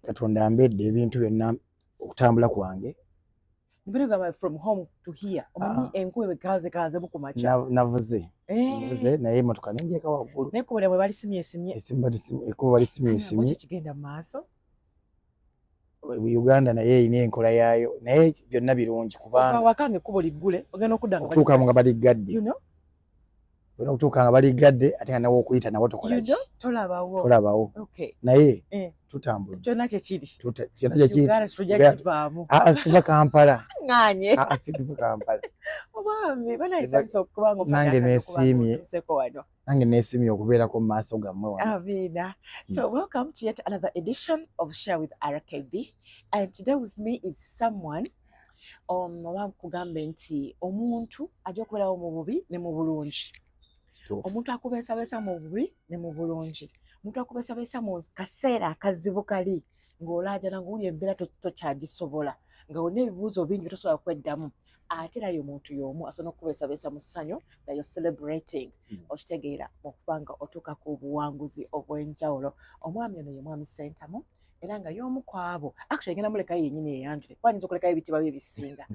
Katonda ambedde ebintu byonna okutambula kwange. Nibiragamba from home to here. Omanyi enkuwe kanze bukumacha. Navuze naye emotoka nenjeka waggulu. Nekubole bwe bali simye. Ekubo bali simye. Wachi kigenda maaso. Uganda naye erina enkola yaayo naye byonna birungi kubanga wakange ekubo liggule ogenda okudda okutuuka nga baliggadde. You know? Olina okutuuka nga baliggadde ate nga nawe okuyita nawo tokola ki? Tolabawo. Okay. Naye tutambula. Kyonna kye kiri. Kyonna kye kiri. Uganda tujja kivaamu. Siva Kampala. Nganye. Siva Kampala. Obambi banayisanyusa okubanga nange neesimye okubeerako mu maaso gammwe wano. Avina. So welcome to yet another edition of Share with RKB, and today with me is someone kugambe nti omuntu ajja okubeerawo mu bubi ne mu bulungi. Omuntu akubeesabeesa mu bubi ne mu bulungi. Omuntu akubeesabeesa mu kaseera akazibu kali ng'olaajana ng'oli embeera tokyagisobola nga wonna ebibuuzo bingi bitosobola kweddamu. Ate naye omuntu y'omu asobola okubeesabeesa mu ssanyu nga you're celebrating okitegeera okubanga otuuka ku buwanguzi obw'enjawulo. Omwami ono ye mwami Ssentamu era nga y'omu ku abo actually ngenda muleka yennyini eyanjule kuba ayinza okulekayo ebitiibwa bye bisinga.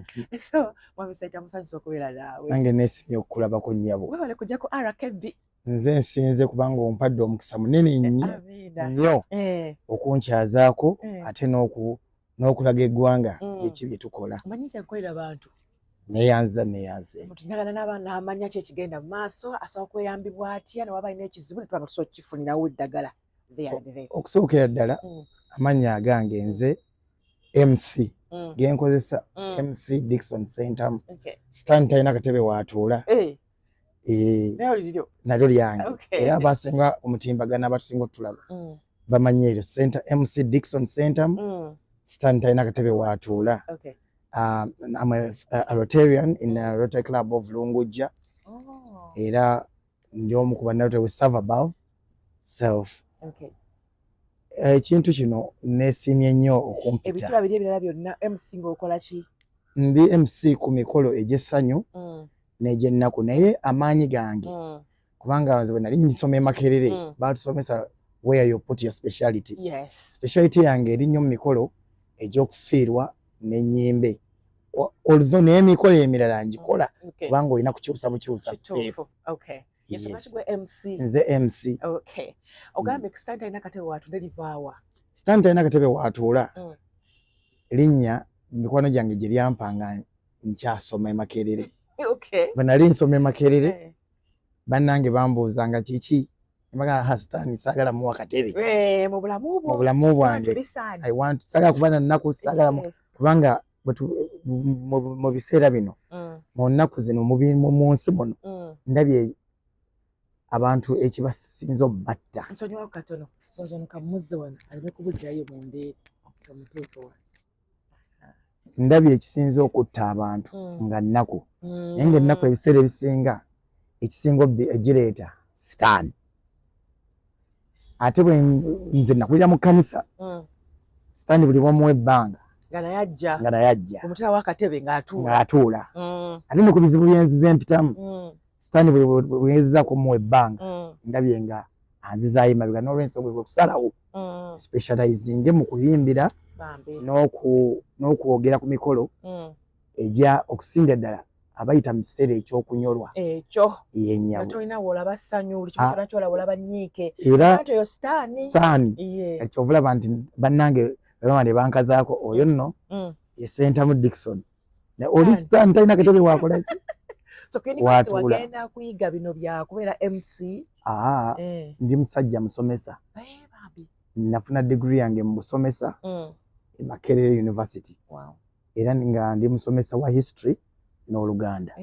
So mwami Ssentamu musanyusa okubeera naawe. Nange neesimye okukulabako nnyabo. Weewale kujja ku RKB. Nze nsinze kubanga ompadde omukisa munene nnyo okunkyazaako ate n'okulaga eggwanga eki bye tukola. Mmanyiza nkolera bantu. Neyanze. Omuntu njagala n'amanya ki ekigenda mu maaso asobola kweyambibwa atya newaba alina ekizibu ne tuba tusobola okukifunirawo eddagala. Okusookera ddala amannya agange nze MC genkozesa MC Dickson Ssentamu. Stan talina katebe waatuula. Nalyo lyange era abasinga omutimbagana abatusinga otulaba bamanye eryo MC Dickson Ssentamu. Stan talina katebe waatuula. I'm a Rotarian in a Rotary Club of Lungujja. Era ndi omu ku bannarotary we serve above self. Ekintu kino neesimye nnyo okumpita. Ebituba biri ebirala byonna MC ng'okola ki? Ndi MC ku mikolo egy'essanyu n'egy'ennaku naye amaanyi gange kubanga nze bwe nali nsoma Makerere baatusomesa where you put your speciality. Speciality yange eri nnyo mu mikolo egy'okufiirwa n'ennyimbe. Although n'emikolo emirala ngikola kubanga olina kukyusa bukyusa. Nze MC. Ogambe Stan talina katebe waatuula livaawa. Stan talina katebe waatuula. Linnya mikwano gyange gye lyampanga nkyasoma Makerere. Bwe nali nsoma Makerere bannange bambuuzanga kiki embaga Stan saagala muwa katebe mu bulamu bwange. Saagala kuba na nnaku saagala kubanga mu biseera bino mu nnaku zino mu nsi muno ndabye abantu ekibasinza obbatta. Nsonyiwa katono wazono kamuzze wano aleme kubujjayo mu ndeeri kamuteeke wano. Ndabye ekisinza okutta abantu nga nnaku naye ng'ennaku ebiseera ebisinga ekisinga egireeta Stan. Ate bwe nze nakulira mu kkanisa Stan buli bw'omuwa ebbanga nga naye ajja omutala w'akatebe ng'atuula. Ate ne ku bizibu byenzize empitamu Stan bwe bwezizzaako muwa ebbanga ndabye nga anzizaayo emabega n'olw'ensonga gwe kusalawo specializinge mu kuyimbira n'okwogera ku mikolo ejja okusinga ddala abayita mu kiseera eky'okunyolwa y'ennyabo. Tolina w'olaba ssanyu buli kimu kyonna ky'olaba olaba nnyiike. Era Stan kyova olaba nti bannange bamane bankazaako oyo nno ye Ssentamu Dickson. Oli Stan talina katebe wakola ki? Waatuula. Wagenda kuyiga bino bya kubeera MC? Ndi musajja musomesa. Nafuna degree yange mu busomesa e Makerere University. Era nga ndi musomesa wa history n'Oluganda.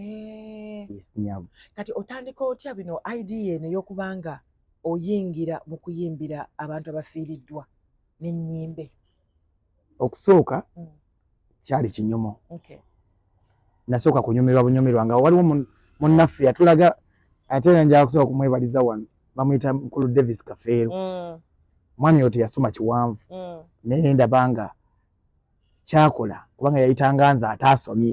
Nyabo. Kati otandika otya bino idea eno y'okubanga oyingira mu kuyimbira abantu abafiiriddwa n'ennyimbe? Okusooka kyali kinyumo. Nasooka kunyumirwa bunyumirwa nga waliwo munnaffe yatulaga ate era njala kusooka kumwebaliza wano bamuyita Mukulu Davis Kafeero. Mwami oyo teyasoma kiwanvu naye ndabanga kyakola kubanga yayitanga nze ataasomye.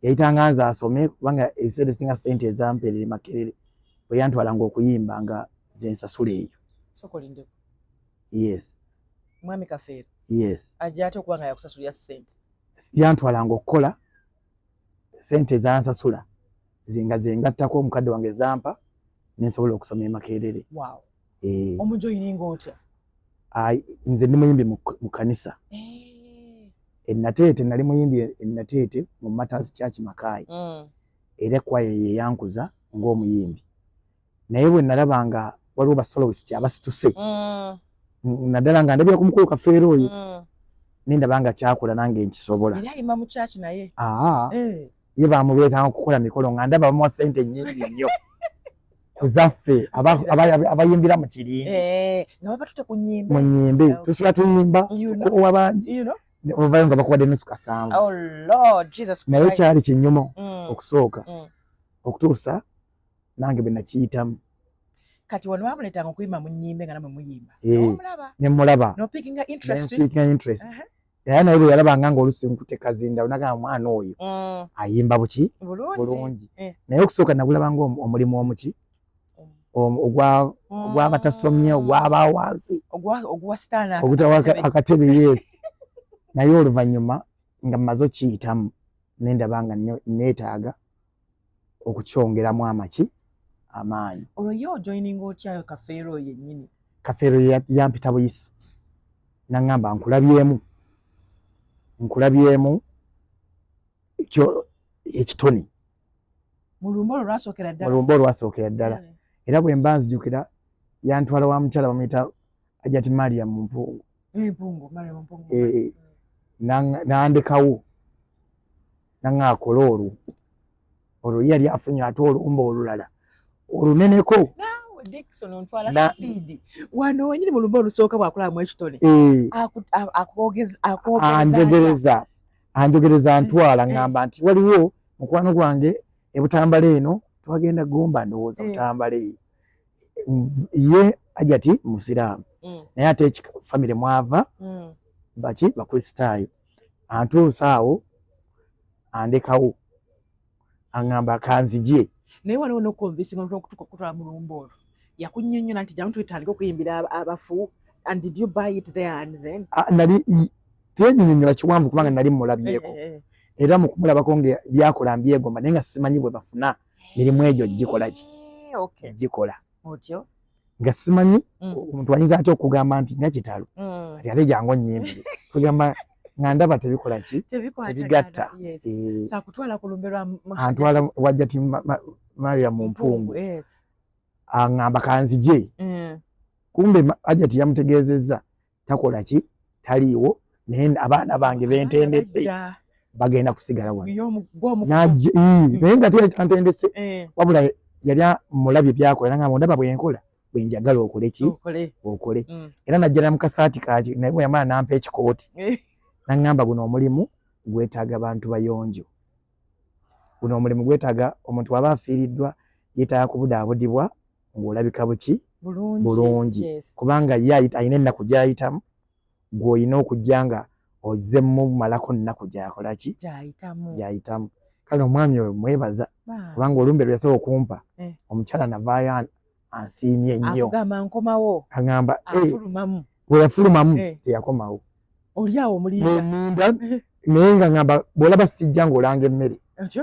Yayitanga nze asome kubanga ebiseera ebisinga ssente ezampeerera Makerere bwe yantwalanga okuyimba nga ze nsasula eyo. Yes. mwami Kafeero yes ajja ate okuba nga yakusasulira ssente yantwalanga okukola sente zansasula zengattako omukadde wange zampa nensobola okusoma e Makerere. Wow. Omujoyininga otya? Nze ndi muyimbi mu kanisa Nateete, nali muyimbi Nateete mu Matters Church Makai. Era kwaye ye yankuza ng'omuyimbi. Naye bwe nalabanga waliwo ba soloist abasituse naddala nga ndabira ku mukulu Kafeero oyo nindabanga kyakola nange nkisobola. Era ayimba mu church naye? Ye bamuleetanga okukola mikolo nga ndaba bamuwa ssente nnyingi nnyo kuzaffe abayimbira mu kirindi. Nga baba tute ku nnyimbe? Mu nnyimbe tusula tuyimba kuwa bangi ovayo nga bakuwadde nusu kasanvu. Oh Lord Jesus Christ. Naye kyali kinyumo okusooka okutuusa nange bwe nakiyitamu. Kati wano bamuleetanga okuyimba mu nnyimbe nga namwe muyimba? Ne mulaba. No picking interest. Era naye bwe yalabanga ng'oluusi nkute kazinda onagamba mwana oyo ayimba buki bulungi. Naye okusooka nagulabanga omulimu omuki ogw'abatasomye ogw'aba wansi ogwasitaana akatebe yes. Naye oluvannyuma nga mmaze okiyitamu nendaba nga neetaaga okukyongeramu amaanyi. Olwo ye ojoyininga otyayo Kafeero yennyini? Kafeero yampita buyisi naŋŋamba nkulabyemu ekitoni mu lumba olwasookera ddala. Era bwe mba nzijukira yantwala wa mukyala bamuyita Ajati Mariam Mpungu. Nandekawo naŋŋakola olwo yali afunye ate olumba olulala oluneneko. Dickson ontwala speed. Wano wenyini mu lumba olusooka bw'akulamu ekitone anjogereza ntwala ngamba nti waliwo mukwano gwange ebutambala eno twagenda Gomba ndowooza butambala ye Ajati musiraamu naye ate famire mwava baki bakristaayo. Antuusa awo andekawo aŋŋamba kanzije. Naye waliwo n'okukonvinsinga okutwala mu lumba olwo yakunnyonnyola nti jamu twetandika okuyimbira abafu. And did you buy it there and then? Nali tennyonnyola kiwanvu kubanga nali mulabyeko era mu kumulabako nga byakola mbyegomba naye nga simanyi bwe bafuna mirimu egyo gikola ki gikola otyo nga simanyi omuntu ayinza atya okugamba nti nga kitalo ati ate jangu onnyimbire kugamba nga ndaba tebikola ki tebigatta. Sakutwala ku lumbe lwa antwala Ajati Mariam Mpungu aŋŋamba kanzije. Kumbe Ajati yamutegeezezza takola ki taliiwo naye abaana bange bentendese bagenda kusigala wano. Naye nga tantendese wabula yali mulabye byakola nangamba ndaba bwenkola bwenjagala okole ki okole. Era najjala mu kasaati kaki naye bwe yamala nampa ekikooti naŋŋamba guno omulimu gwetaaga bantu bayonjo. Guno omulimu gwetaaga omuntu waba afiiriddwa yeetaaga kubudaabudibwa ng'olabika buki bulungi kubanga ye ayina ennaku gy'ayitamu gw'olina okujja nga ozzemu malako nnaku gy'akola ki gy'ayitamu. Kale omwami oyo mwebaza kubanga olumbe lwe yasobola okumpa omukyala navaayo ansiimye nnyo aŋŋamba bwe yafulumamu teyakomawo oliawo mulinda naye nga ŋŋamba bw'olaba sijja ng'olanga emmere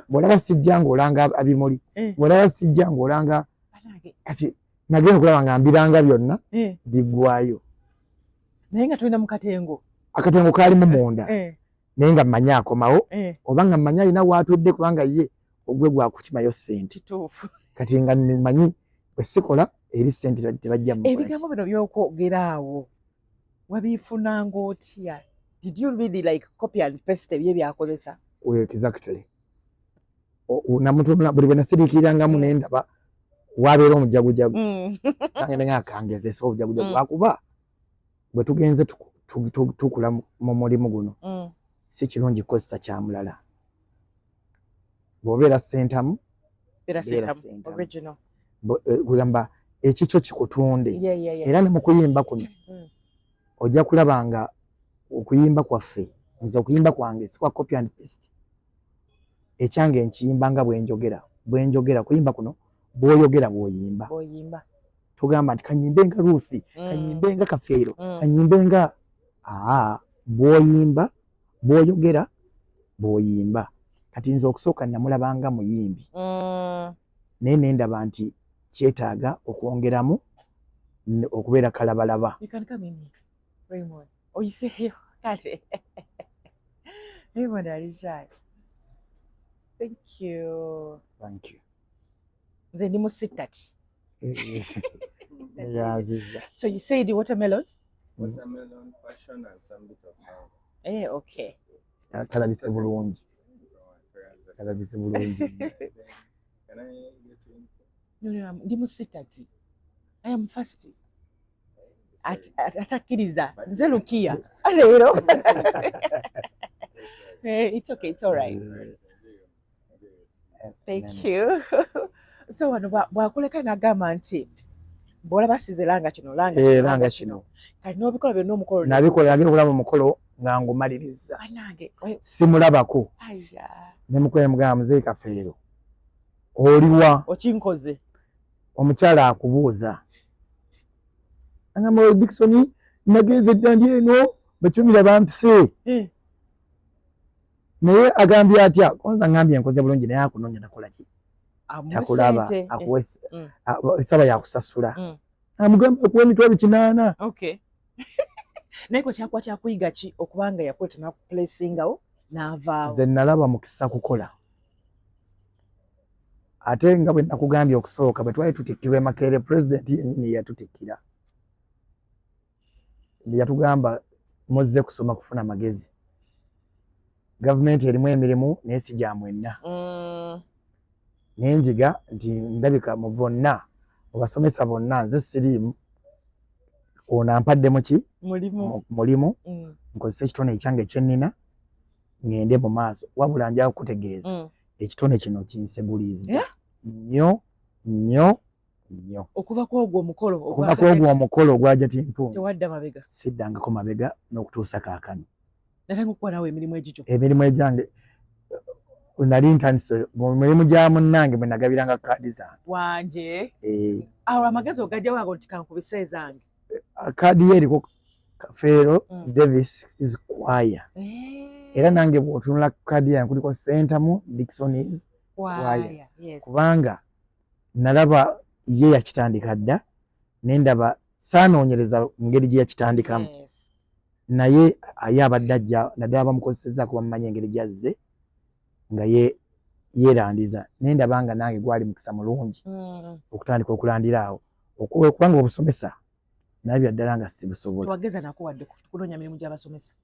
bw'olaba sijja ng'olanga abimuli bw'olaba sijja ng'olanga kati nagenda okulaba nga mbiranga byonna biggwayo naye nga tulina mu katengo akatengo kaalimu munda naye nga mmanyi akomawo oba nga mmanyi alina waatudde kubanga ye ogwe gwakukimayo ssente kati nga mmanyi bwe sikola eri ssente tebajja mu ebigambo bino by'okwogera awo wabifunanga otya? Did you really like copy and paste ebyo byakozesa? Exactly. Buli bwe nasiriikirangamu ne ndaba wabeera omujagujagu nange nga akangezesa obujagujagu lwakuba bwe tugenze tukula mu mulimu guno si kirungi kukozesa kya mulala. Bw'obeera sentamu kugamba ekikyo kikutunde era ne mu kuyimba kuno ojja kulaba nga okuyimba kwaffe nze okuyimba kwange si kwa copy and paste. Ekyange nkiyimba nga bwenjogera kuyimba kuno bw'oyogera bw'oyimba. Tugamba nti kanyimbe nga Ruthi, kanyimbe nga Kafeero, kanyimbe nga bw'oyimba bw'oyogera bw'oyimba kati nze okusooka namulabanga muyimbi naye nendaba nti kyetaaga okwongeramu okubeera kalabalaba. Raymond ali shy. Thank you. Thank you. Nze ndi mu sitati. Yaziza. So you said watermelon? Watermelon, passion, and some bit of mango. Okay. Kalabise bulungi. Kalabise bulungi. Can I get you in? No, ndi mu sitati. I am fasting. Atakkiriza. Nze lukiya. Leero. It's okay, it's all right. Thank you. So wano bwakuleka nagamba nti bw'olaba size langa kino langa kino kati n'obikola byonna omukolo nabikola nagenda okulaba omukolo nga ngumaliriza simulabako ne mukwere mugamba muzeeyi Kafeero oliwa okinkoze omukyala akubuuza angamba Dickson nagenze eddandi eno bakyumira bampise naye agambye atya konza ngambye nkoze bulungi naye akunoonya nakola ki takulaba akuwesa esaba yakusasula amugamba kuwa emitwalo 8. Okay. Naye ko kyakwa kyakuyiga ki okubanga yakweta nakuplacingawo n'avaawo? Nze nalaba mukisa kukola ate nga bwe nakugambye okusooka bwe twali tutikkirwa Makerere president yennyini yatutikkira yatugamba muzze kusoma kufuna amagezi gavumenti erimu emirimu naye si gya mwenna nenjiga nti ndabika mu bonna obasomesa bonna nze siriimu ono ampaddemu ki mulimu nkozesa ekitone ekyange ekyennina ngende mu maaso wabula nja kukutegeeza ekitone kino kinseguliiza nnyo okuva kwogwo omukolo ogwaja timpungu tewadda mabega siddangako mabega n'okutuusa kaakano natanga okukola nawe emirimu egigyo emirimu egyange nali ntandise mu mirimu gya munnange bwe nagabiranga kaadi zange wanje awo amagezi ogajjawo ago nti kankubisa ezange kaadi ye eriko Kafeero Davis is choir era nange bw'otunula kaadi yange kuliko Centamu Dickson is choir kubanga nalaba ye yakitandika dda nendaba saanoonyereza ngeri gye yakitandikamu naye ye abadde ajja naddala bamukozesezza kuba mumanyi engeri gyazze nga yeerandiza nendaba nga nange gwali mukisa mulungi okutandika okulandira awo kubanga obusomesa naye byaddala nga sibusobola wageza nako wadde kunoonya mirimu gy'abasomesa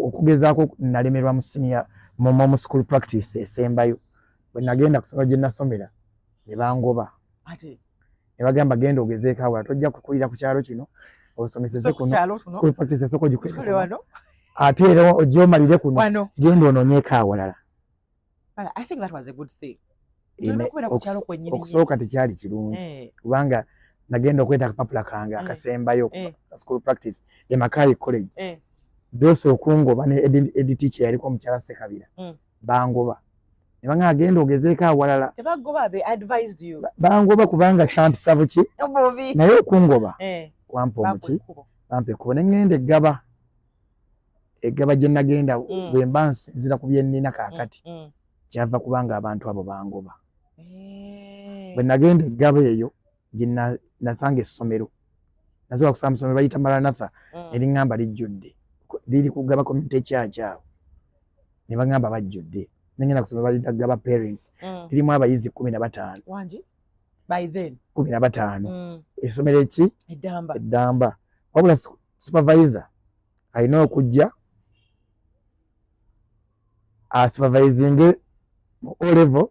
okugezaako nalemerwa mu senior mu school practice esembayo bwe nagenda kusoma gye nasomera ne bangoba ne bagamba genda ogezeeko awala tojja kukulira ku kyalo kino osomeseze kuno school practice esooka ogikwere ate era ojja omalire kuno genda onoonyeeko awalala. Okusooka tekyali kirungi kubanga nagenda okweta akapapula kange akasembayo school practice Makayi college doso okungoba ne editichi yaliko omukyala Ssekabira bangoba ne banga agenda ogezeeko awalala tebagoba they advised you bangoba kubanga kyampisa buki naye okungoba wampa omuki bampe kubo ne ngenda eggaba gye nagenda bwe mba nzira ku bye nnina kaakati kyava kubanga abantu abo bangoba bwe nagenda eggaba eyo gye nasanga essomero nasobola kusanga mu ssomero bayita Maranatha eriŋŋamba lijjudde liri kugaba community church awo ne baŋŋamba bajjudde nengenda kusomero bayita gaba parents lirimu abayizi 15 wangi by then 15 essomero eki eddamba wabula supervisor alina okujja supervising mu O level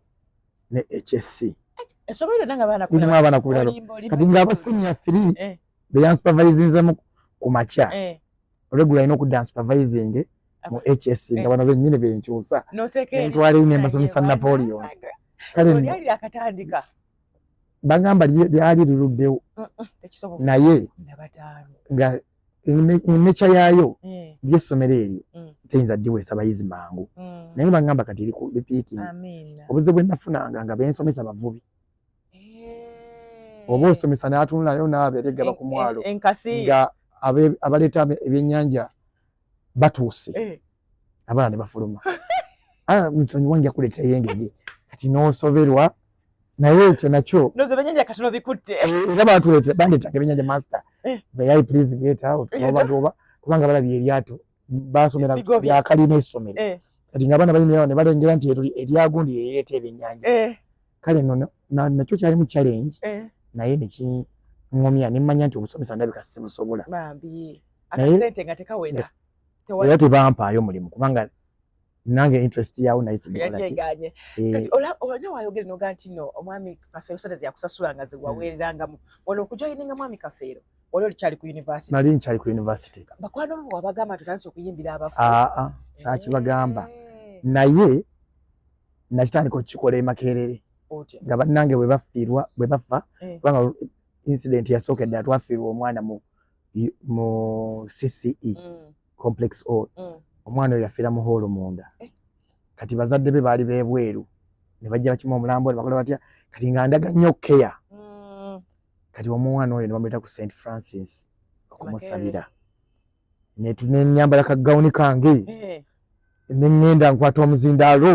ne HSC essomero nanga bana kulalo kati ng'aba senior 3 beyan supervising ku makya regular ino okudda supervising mu HSC nga bano bennyini benkyusa ntwale ne basomesa Napoleon kale lyali akatandika bagamba lyali liruddewo naye nga nature yayo ly'essomero eryo teyinza ddiweesa abayizi mangu naye bagamba kati eri ku lipiikings obuzibu bwe nafunanga nga bensomesa bavubi oba osomesa n'atunulayo n'aba ereggaba ku mwalo nga abaleeta ebyennyanja batuuse abaana ne bafuluma nsonyiwa nja kuleeta yengege kati n'osoberwa naye ekyo nakyo noze ebyennyanja katono bikutte era bandeetanga ebyennyanja master bayayi please get out oba kubanga balabye eryato basomera byakalina essomero kati nga abaana bayimirawo ne balengera nti eryagundi yereeta ebyennyanja kale nno nakyo kyali mu challenge naye nekiŋŋomya ne mmanya nti obusomesa ndabika sibusobola akasente nga tekawera era tebampaayo mulimu kubanga nange interest yawo naye sigikola olina wayogere noga nti no omwami Kafeero sente yakusasula nga zewaweererangamu wano okujoyininga mwami Kafeero wali olikyali ku university nali nkyali ku university bakwano bo wabagamba tutandise okuyimbira abafu saakibagamba naye nakitandika okukikola Makerere nga bannange bwe bafa kubanga incident yasooka ddala twafiirwa omwana mu CCE complex O omwana oyo yafiira mu hoolo munda kati bazadde be baali beebweru ne bajja bakima omulambo ne bakola batya kati nga ndaga nnyo keya kati omwana oyo ne bamuleeta ku St Francis okumusabira nenyambala kagawuni kange neŋŋenda nkwata omuzindaalo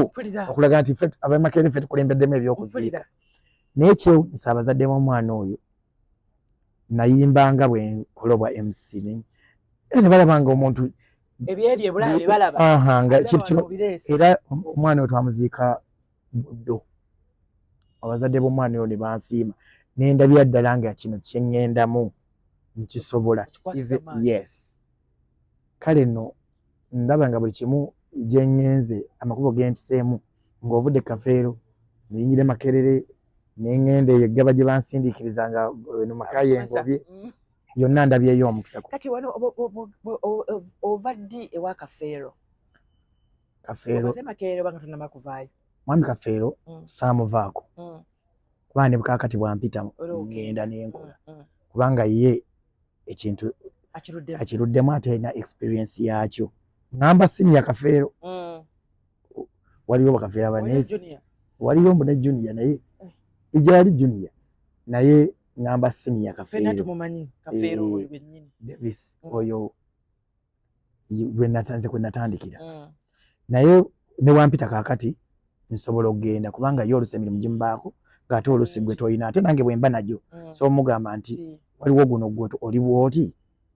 okulaga nti ab'Emakerere ffe tukulembeddemu ebyokuziika naye kyewuunyisa abazadde b'omwana oyo nayimbanga bwe nkola obwa MC ne balaba nga omuntu ebyeri ebulala bye balaba era omwana oyo twamuziika Buddo abazadde b'omwana oyo ne bansiima nendabira ddala nga kino kyeŋŋendamu nkisobola yes kale nno ndaba nga buli kimu gyenŋenze amakubo gempiseemu ng'ovudde Kafeero neyingira Makerere neŋŋenda eyo eggaba gye bansindiikiriza nga eno makaye engobye yonna ndabyeyo omukisa kati wano ova ddi ewa Kafeero omaze Makerere banga tonnama kuvaayo mwami Kafeero saamuvaako kubanga ne bukaakati bwampita ngenda nenkola kubanga ye ekintu akiruddemu ate alina experience yakyo ngamba senior Kafeero waliyo bakafeero abaneesi waliyo mbu ne junior naye ijali junior naye ngamba senior Kafeero tumumanyi Kafeero oyo bennyini Davis oyo gwe natandikira naye ne wampita kaakati nsobola okugenda kubanga yo olusi emirimu gimbaako ng'ate olusi gwe toyina ate nange bwe mba nagyo so mugamba nti waliwo guno gwe oli bw'oti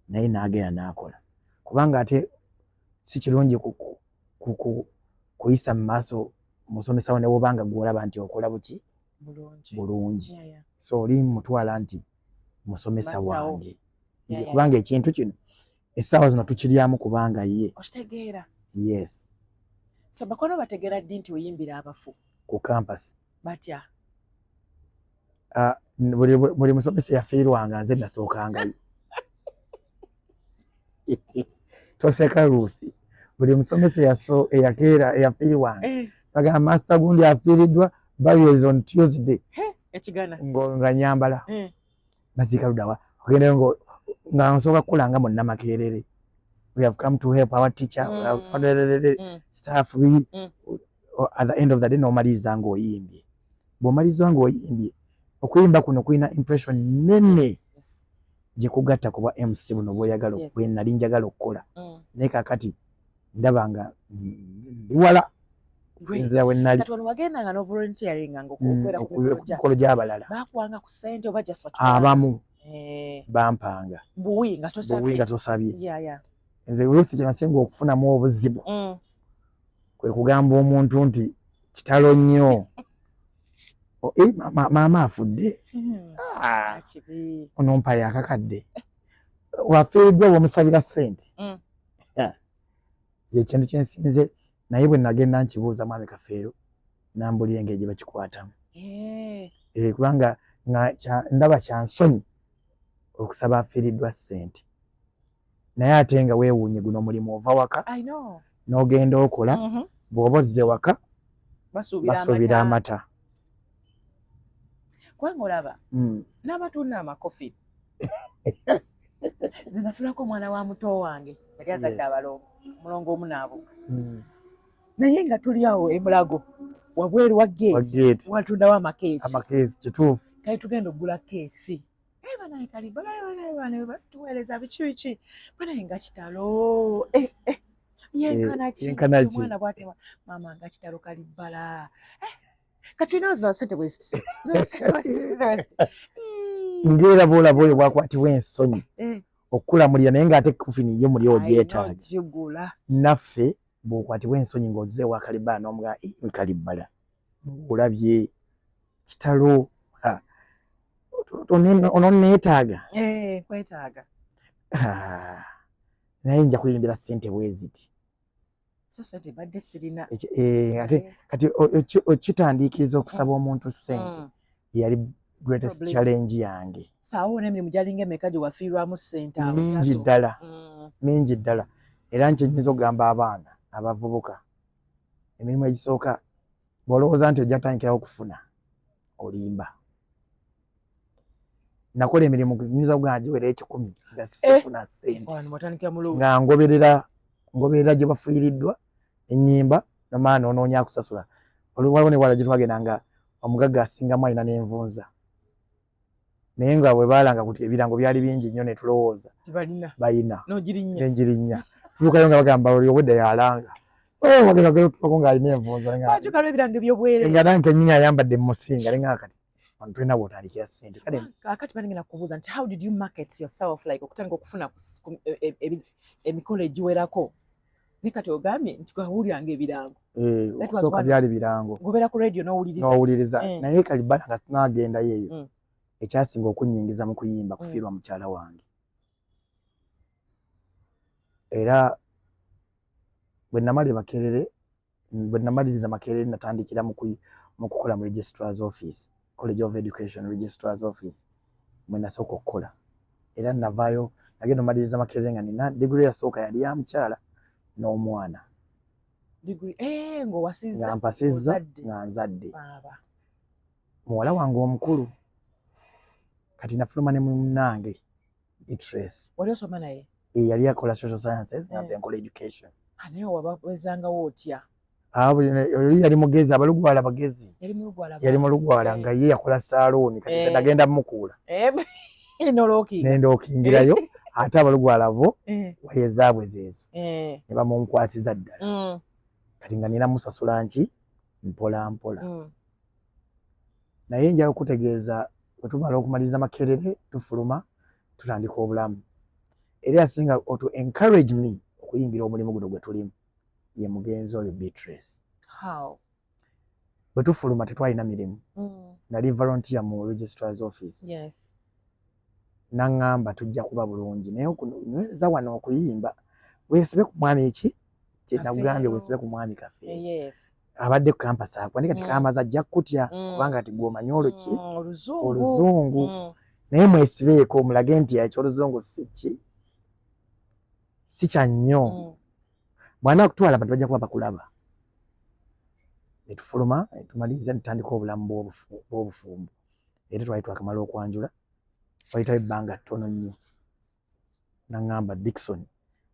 naye n'agenda n'akola kubanga ate si kirungi kuyisa mu maaso musomesa ne wobanga gw'olaba nti okola buki bulungi so oli mutwala nti musomesa wange kubanga ekintu kino essaawa zino tukiryamu kubanga ye okitegeera yes so bakono bategeera ddi nti oyimbira abafu ku campus batya buli musomesa yafiirwanga nze nasookangayo toseka Ruthi buli musomesa eyakeera eyafiirwanga bagamba master gundi afiiriddwa burials on Tuesday ekigana nga nyambala baziika ludawa ogendayo nga nsooka kukolanga mu Namakerere we have come to help our teacher staff at the end of the day n'omaliriza ng'oyimbye bw'omalirizwa ng'oyimbye okuyimba kuno kulina impression nene gye kugatta ku bwa MC buno bw'oyagala bwe nali njagala okukola naye kaakati ndaba nga ndi wala sinzira we nali kati wano wagendanga no volunteering nga okukolo gy'abalala bakuwanga ku ssente oba just abamu bampanga buwi nga tosabye nze Ruth kye nasinga okufunamu obuzibu kwe kugamba omuntu nti kitalo nnyo maama afudde onompa yakakadde wafiiriddwa bw'omusabira ssente yekintu kyensinze naye bwe nagenda nkibuuza mwami Kafeero nambulira engeri gye bakikwatamu kubanga ndaba kyansonyi okusaba afiiriddwa ssente naye ate nga weewuunye guno omulimu ova waka n'ogenda okola bw'oba ozze waka basuubira amata kubanga olaba n'abatunda amakofi nze nafunako omwana wa muto wange yali azadde abalongo mulongo omu naabo naye nga tuli awo emulago wabweru wa gate watundawo amakeesi kituufu kale tugenda okugula keesi banaye Kalibala banaye batuweereza bikiwiki banaye nga kitalo yenkana ki omwana bw'ate maama nga kitalo Kalibala kati nazo zino ssente West ngera boolaba oyo bwakwatibwa ensonyi okukulamulira naye ng'ate kufini ye muli ogyetaaga naffe bw'okwatibwa ensonyi ng'ozze ewa Kalibala n'omugaa Kalibala olabye kitalo ononeetaaga kwetaaga naye nja kuyimbira ssente bweziti so ssente badde sirina ate kati okitandiikiriza okusaba omuntu ssente yali greatest challenge yange saawo n'emirimu gyalinga emeka gye wafiirwamu ssente awo mingi ddala era nkyenyinza okugamba abaana abavubuka emirimu egisooka bw'olowooza nti ojja kutandikirawo okufuna olimba nakola emirimu nyinza okugamba giwera 10 nga sifuna ssente nga ngoberera gye bafiiriddwa ennyimba nomaa noonoonya kusasula waliwo ne wala gye twagenda nga omugagga asingamu alina n'envunza naye nga bwe baalanga kuti ebirango byali bingi nnyo ne tulowooza balina n'engirinnya tulukayo nga bagamba oli obwedda yalanga wagerako ng'alina envunza nga nange nnyini ayambadde mu musinga nenga kati tulina bw'otandikira ssente kakati banengera kubuuza nti how did you market yourself like okutandika okufuna emikolo egiwerako ne kati ogambye nti gawuliranga ebirango okusooka byali birango ngobeera ku radio n'owuliriza naye Kalibala nga tunaagendayo eyo ekyasinga okunnyingiza mu kuyimba kufiirwa mukyala wange era bwe namaliriza Makerere natandikira mu kukola mu registrar's office College of Education registrar's office mwe nasooka okukola era navaayo nagenda omaliriza Makerere nga nina degree yasooka yali ya mukyala n'omwana nga mpasizza nga nzadde muwala wange omukulu kati nafuluma ne munnange Beatrice wali osoma naye yali akola social sciences nga nze nkola education naye wabawezangawo otya oli yali mugezi abalugwala bagezi yali mu lugwala nga ye yakola saalooni kati nagenda mukuula nendookingirayo ate abalugwala bo wayezaabwe zeezo ne bamunkwatiza ddala kati nga nina musasula nki mpola mpola naye nja okutegeeza bwe tumala okumaliriza Makerere tufuluma tutandika obulamu era yasinga oto encourage me okuyingira omulimu guno gwe tulimu ye mugenzi oyo Beatrice bwe tufuluma tetwalina mirimu nali volunteer mu registrar's office naŋŋamba tujja kuba bulungi naye okunyweza wano okuyimba weesibe ku mwami kye nakugambye weesibe ku mwami Kafeero abadde ku kampasi ako naye kati kaamaze ajja kutya kubanga kati gw'omanyi oluzungu naye mwesibeeko mulage nti ekyoluzungu si kya nnyo bwana kutwala abantu bajja kuba bakulaba ne tufuluma tumaliriza ne tutandika obulamu bw'obufumbo era twali twakamala okwanjula wayitawo ebbanga ttono nnyo naŋŋamba Dickson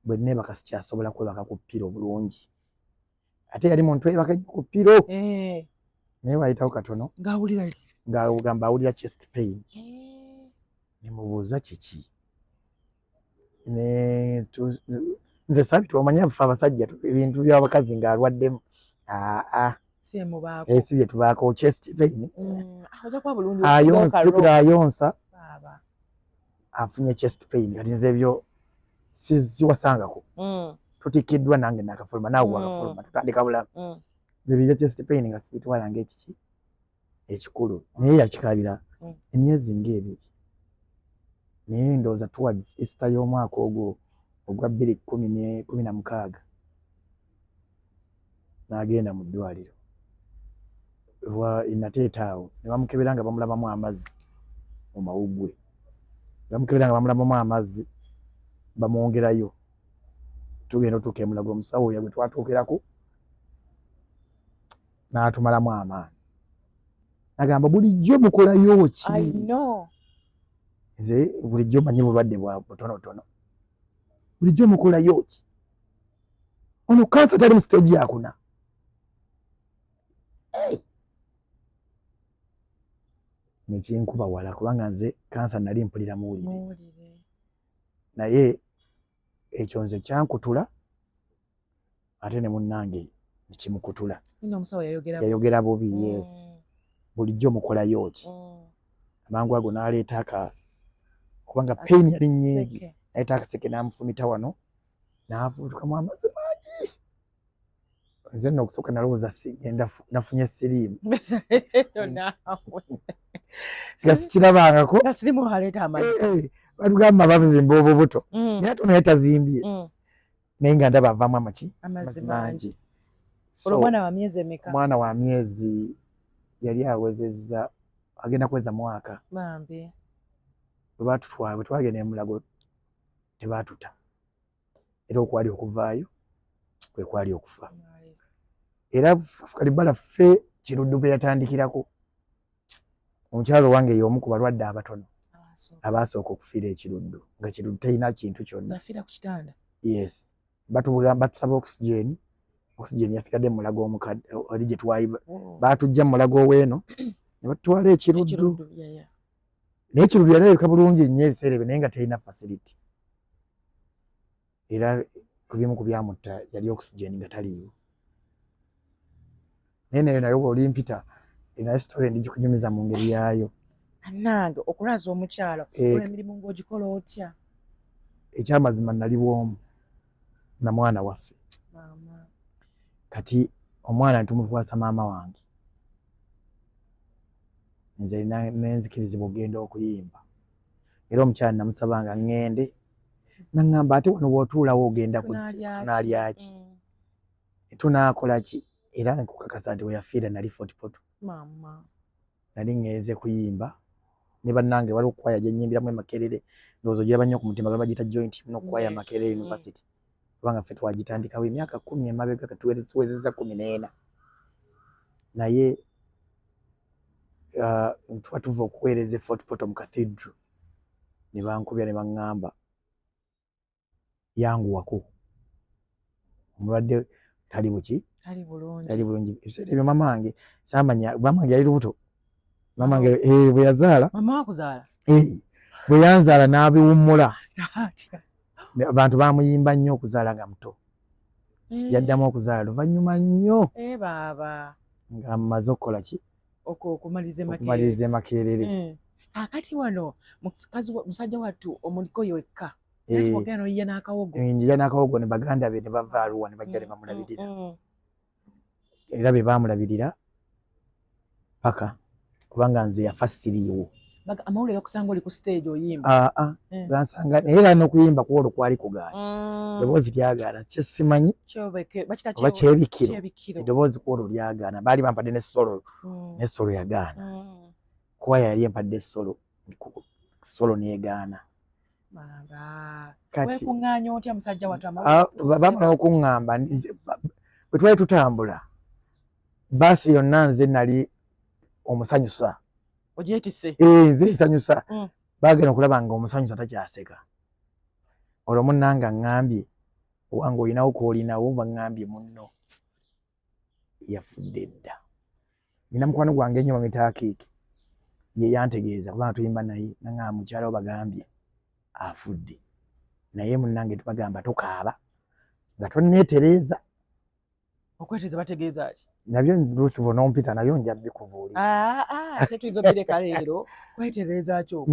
bwe neebaka sikyasobola kwebaka ku ppiro bulungi ate yali muntu eyebaka nnyo ku ppiro naye wayitawo katono ng'agamba awulira chest pain ne mubuuza kiki nze saabiti omanya bufe abasajja ebintu by'abakazi ng'alwaddemu si bye tubaako chest pain ayonsa afunye chest pain kati nze ebyo siwasangako tutikkiddwa nange nakafuluma naawe wakafuluma tutandika bulamu ebyo chest pain nga sibitwala ng'ekiki ekikulu naye yakikabira emyezi ng'ebiri naye ndowooza towards Easter y'omwaka ogwo ogwa 2016 n'agenda mu ddwaliro nateeta awo ne bamukebera nga bamulabamu amazzi mu mawuggwe bamukebera nga bamulabamu amazzi bamwongerayo tugenda otuuka emulago omusawo oyo gwe twatuukirako n'atumalamu amaanyi agamba bulijjo mukolayo ki nze bulijjo manyi bulwadde bwa butonotono bulijjo mukolayo ki ono kansa tali mu siteegi yakuna nekinkuba wala kubanga nze kansa nali mpulira muwulire naye ekyo nze kyankutula ate ne munnange nekimukutula. Yayogera bubi, yes. Bulijjo mukolayo ki? Amangu ago n'aleeta kubanga pain yali nnyingi, naleeta akaseke n'amufumita wano n'avuutukamu amazzi mangi. Nze nno okusooka nalowooza nafunye siriimu. Nga sikirabangako. Batugamba babizimba obubuto. Naye ate ono yatazimbye. Naye nga ndaba avaamu amazzi mangi. Omwana wa myezi emeka? Omwana wa myezi yali awezezza agenda kweza mwaka. Bambi. Bwe twagenda e Mulago tebaatuta. Era okwali okuvaayo kwe kwali okufa. Era Kalibala ffe Kiruddu bwe yatandikirako. Omukyalo wange y'omu ku balwadde abatono abaasooka okufiira e Kiruddu, nga Kiruddu terina kintu kyonna. Yafiira ku kitanda? Yes. Batusaba oxygen yasigadde mu Mulago omukadde oli gye twali baatujja mu Mulago ow'eno ne batutwala e Kiruddu. Naye Kiruddu yalabika bulungi nnyo ebiseera ebyo naye nga terina facility. Era ku bimu ku byamutta yali oxygen nga taliiwo. Naye bw'olimpita naye story ndigikunyumiza mu ngeri yaayo. Nange okulaza omukyalo olw'emirimu ng'ogikola otya? Ekyamazima nali bwomu na mwana waffe. Kati omwana ntumukwasa maama wange. Nze nenzikirizibwa okugenda okuyimba. Era omukyala namusabanga ngende. Naŋŋamba ate wano bw'otuulawo ogenda tunaalya ki? Tunaakola ki? Era nkukakasa nti we yafiira nali Fort Portal. Nali ngenze kuyimba. Ne bannange waliwo kwaya gye nnyimbiramu e Makerere. Ndowooza ogiraba nnyo ku mutima gwe bagiyita Joint kwaya Makerere University. Kubanga ffe twagitandikawo emyaka 10 emabega tuwezezza 14. Naye tuba tuva okuweereza Fort Portal mu Cathedral. Ne bankubya ne baŋŋamba yanguwako. Omulwadde tali buki? Tali bulungi. Ebiseera ebyo mamange saamanya mamange yali lubuto. Mamange bwe yazaala. Mama wakuzaala? Bwe yanzaala n'abiwummula. Abantu baamuyimba nnyo okuzaala nga muto. Yaddamu okuzaala luvannyuma nnyo. Baaba. Nga mmaze okukola ki? Okumaliza e Makerere. Kakati wano musajja wattu omuliko yekka. Ogenda n'oyiya n'akawogo. Nyiya n'akawogo ne baganda be ne bava Arua ne bajja ne bamulabirira. Era be baamulabirira paka kubanga nze yafa siriiwo. Amawulire okusanga oli ku stage oyimba? Gansanga era n'okuyimba kwolwo kwali kugaana. Eddoboozi lyagaana kye simanyi oba kyebikiro. Eddoboozi kwolwo lyagaana. Baali bampadde n'essolo yagaana. Kwaya yali empadde essolo n'egaana. Weekuŋŋaanya otya musajja wattu bamala okuŋŋamba bwe twali tutambula baasi yonna nze nali omusanyusa. Ogyetisse? Nze nsanyusa. Baagenda okulaba nga omusanyusa takyaseka. Olwo munnange aŋŋambye owange olinawo kw'olinawo baŋŋambye munno yafudde dda. Nina mukwano gwange ennyo bamuyita ye yantegeeza kubanga tuyimba naye naŋŋamba mukyala wo bagambye afudde. Naye munnange tubagamba tokaaba nga tonneetereeza. Okweteeza bategeeza ki? Nabyo Ruth bw'onompita nabyo nja bikubuulira. Ate tuyinza bireka leero kwetereeza kyo.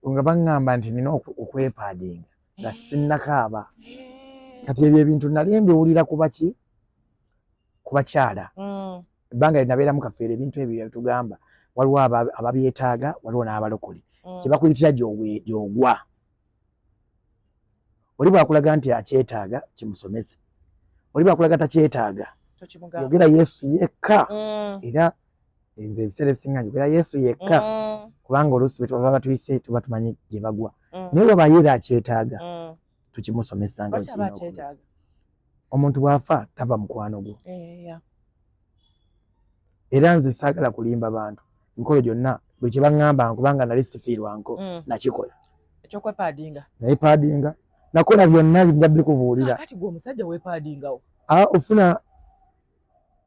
Nga baŋŋamba nti nina okwepaadinga nga sinnakaaba. Kati ebyo ebintu nali mbiwulira ku baki? Ku bakyala. Ebbanga lye nabeeramu kafeero ebintu ebyo byetugamba waliwo ababyetaaga waliwo n'abalokole. Kye bakuyitira gy'ogwa. Oli bw'akulaga nti akyetaaga kimusomese. Oli bw'akulaga takyetaaga yogera Yesu yekka. Era nze ebiseera ebisinga njogera Yesu yekka kubanga oluusi bwe tuba batuyise tuba tumanyi gye bagwa. Naye bw'aba era akyetaaga tukimusomesa nga kyetaaga. Omuntu bw'afa tava mukwano gwo. Era nze saagala kulimba bantu. Mikolo gyonna buli kye baŋŋamba kubanga nali sifiirwanko nakikola. Ekyokwepaadinga? Nayepaadinga. Nakola byonna bijja bikubuulira. Kati gwe omusajja weepaadingawo? Ofuna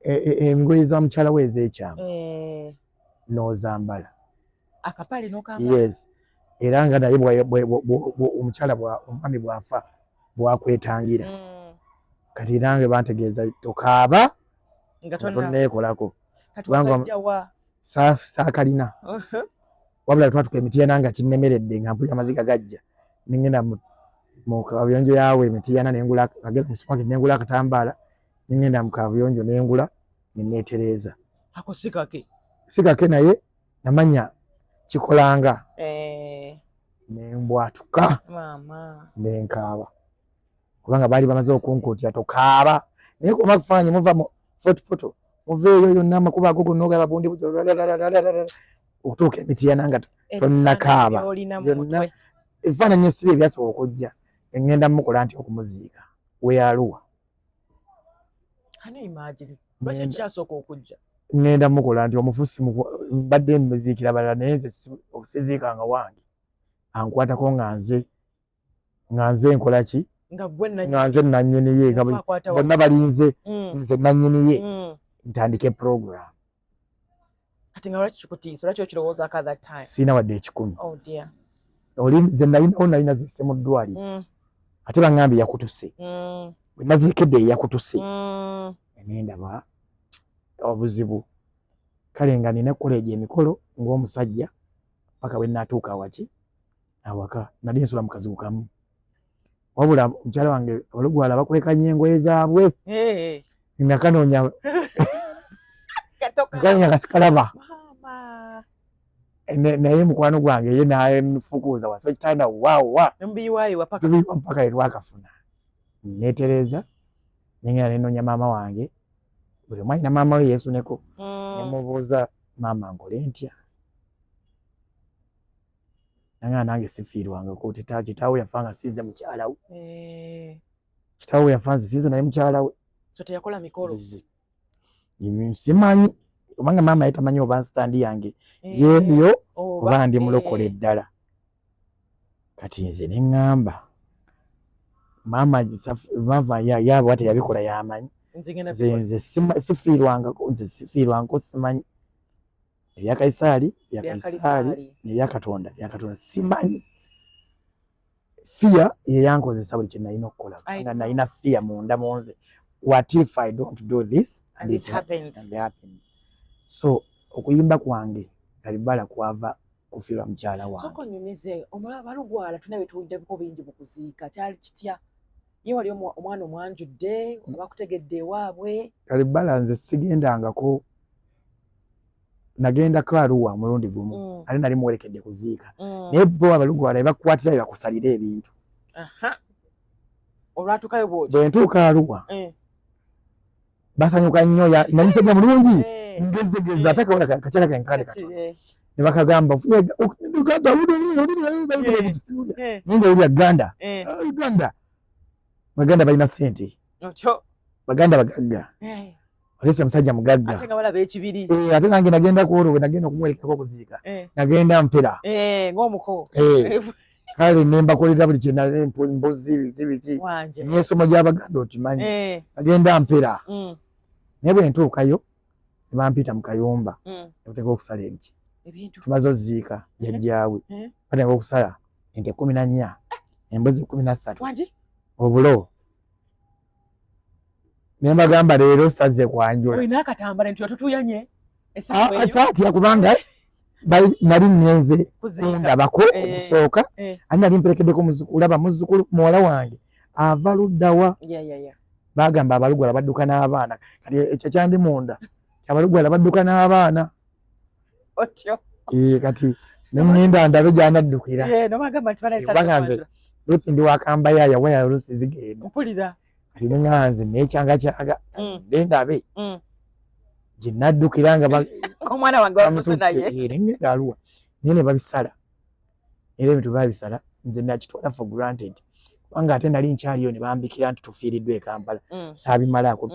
engoye za mukyala we ez'ekyama n'ozambala. akapale n'okamba. Yes. Era nga naye omukyala omwami bw'afa bwakwetangira. Kati nange bantegeeza tokaaba nga tonneekolako. Kati wakajjawa saakalina. Wabula twatuka Emityana nga kinnemeredde nga mpulira amaziga gajja. Ningenda mu kabuyonjo yawe Emityana nengula agenda mu supermarket nengula akatambaala. Ningenda mu kabuyonjo nengula nenneetereza. Ako sikake. Sikake naye namanya kikolanga. Nembwatuka. Mama. Nenkaaba. Kubanga baali bamaze okunkuutira tokaaba. Naye kuba kufaanyi muva mu fotopoto. Muveeyo yonna amakuba ago gonna ogaba bundi okutuuka Emityana nga tonnakaaba. Yonna ebifaananyi esibi ebyasobola okujja. Engenda mukola nti okumuziika. Weyaluwa. Can you imagine? Lwaki kyasooka okujja? Ngenda mukola nti omufusi mbadde mmuziikira balala naye nze okusiziika nga wange. Ankwatako nga nze nkola ki? Nga nze nannyini ye. Bonna balinze nze nannyini ye. Ntandike program. Kati nga lwaki kikutiisa? Lwaki okirowoozaako at that time? Siina wadde ekikumi. Oh dear. Oli nze nalina zisse mu ddwaliro. Ate baŋŋambye yakutuse. Bwe naziikedde yakutuse. Nendaba obuzibu. Kale nga nina college emikolo ng'omusajja paka bwe natuuka awaki awaka nali nsula mu kazibu kamu. Wabula mukyala wange olugwala bakwekanya engoye zaabwe. Nakanoonya katoka kasikalaba. Naye mukwano gwange ye namufukuuza wasi ekitanda waawa. Mbiyiwaayiwa paka lwakafuna. Neetereza nengenda nenoonya maama wange. Buli omu alina maama we yeesuneko. Nemubuuza maama nkole ntya. Nange sifiirwangako kitaawe yafa nga siinze mukyala we. Kitaawe yafa nze siinze naye mukyala we. So teyakola mikolo? Simanyi. Kubanga maama yetamanyi oba sitandi yange yeebyo oba ndi mulokole ddala. Kati nze ne ŋŋamba maama yaaba teyabikola yamanyi. Nze sifiirwangako simanyi. Ebya Kaisaali n'ebya Katonda simanyi. Fiya ye yankozesa buli kye nalina okukola. Nga nalina fiya munda mu nze. What if I don't do this and it happens? So okuyimba kwange kalibala kwava kufiirwa mukyala wange. Soko nyumize Balugwala tunabe tuwuddeko bingi mu kuziika kyali kitya? Ye wali omwana omwanjudde bakutegedde ewaabwe? Kalibala nze sigendangako. Nagendako Arua mulundi gumu. Ali nali muwerekedde kuziika. Naye bo Abalugwala bakukwatira bakusalira ebintu. Olwatuukayo bw'oti? Bwe ntuuka Arua. Basanyuka nnyo nalisajja mulungi. Ngezegeza ate kawona kakyala kenkale kato. Ne bakagamba Uganda ninga uli Uganda. Uganda. Baganda balina ssente. Baganda bagagga. Olese musajja mugagga. Ate nga balaba ekibiri. Ate nange nagenda ku olwo nagenda okumuwerekako okuziika. Nagenda mpera. Ng'omuko. Kale nembakolera buli kyena embuzi biki. N'ensomo gy'Abaganda okimanyi. Nagenda mpera. Naye bwe ntuukayo ne bampita mu kayumba. Bateka okusala ebintu. Tumaze oziika jjajjaawe. Bateka okusala ente 14, embuzi 13. Obulo. Nembagamba leero saze kwanjula. Olina akatambala nti otutuyanye. Saati yakubanga nali ngenze kundabako okusooka. Ani nali mperekeddeko okulaba muzzukulu muwala wange ava luddawa. Bagamba Abalugwala badduka n'abaana. Kati ekyo kyandi munda. Abalugwala badduka n'abaana. Otyo. Kati nengenda ndabe gy'anaddukira. Nomagamba nti bana esatu. Ruthi ndi wakamba yaya waya Ruthi zigenda. Mpulira. Kati nenganze n'ekyanga kyaga. Nendabe. Gye naddukira nga omwana wange wamusse naye. Nengenda Arua. Naye ne babisala. Era ebintu babisala nze nakitwala for granted. Kubanga ate nali nkyaliyo ne bambikira nti tufiiriddwa e Kampala. Saabimalaako.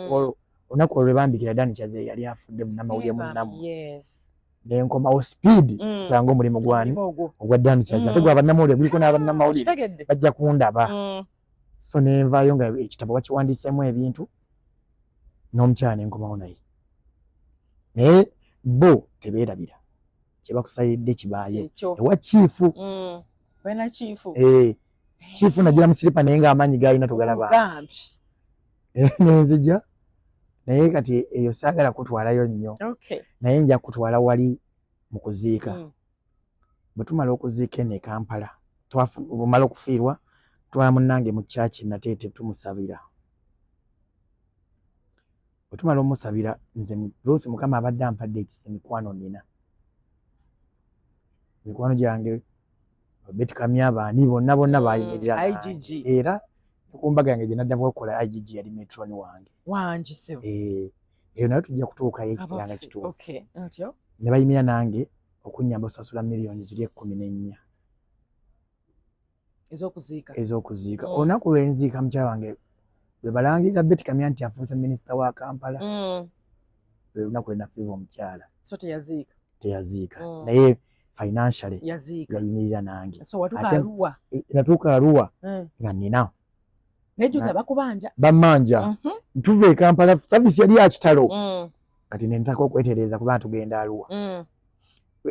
Olunaku olwo bambikira Dani Kyaze yali afudde munnamawulire munnamu. Nenkomawo speed sanga omulimu gwani ogwa Dani Kyaze. Ate gwa bannamawulire guliko n'abannamawulire bajja kundaba. So nenvaayo nga ekitabo bakiwandiisemu ebintu n'omukyala nenkomawo naye. Naye bo tebeerabira kye bakusayidde kibaaye Ekyo. ewa chifu Bana chifu. Chifu nagira musiripa naye ng'amaanyi g'alina togalaba. Gambi. Nenzija naye kati eyo saagala kutwalayo nnyo. Okay. Naye nja kutwala wali mu kuziika. Bwe tumala okuziika eno e Kampala bumala okufiirwa twala munnange mu kyaki Nateete tumusabira. Bwe tumala omusabira nze Ruth Mukama abadde ampadde emikwano nina. Mikwano gyange Betty Kamya baani bonna bayimirira IGG. Era kumbaga yange gye naddamu okukola IGG yali metron wange. Wangi sebo. Eyo nayo tujja kutuukayo ekisiranga kituuse. Okay. Ntyo. Ne bayimira nange okunnyamba osasula miliyoni ziri 14 ez'okuziika. Olunaku lwe nziika mukyala wange bwe balangirira Betty Kamya nti afuuse minisita wa Kampala. Lwe lunaku lwe nafiirwa omukyala. So teyaziika. Naye financially yayimirira nange. So watuuka Arua. Natuuka Arua nga nina. Nejjukira bakubanja. Bamanja. Tuva e Kampala service yali ya kitalo. Kati nentaka okwetereeza kuba tugenda Arua.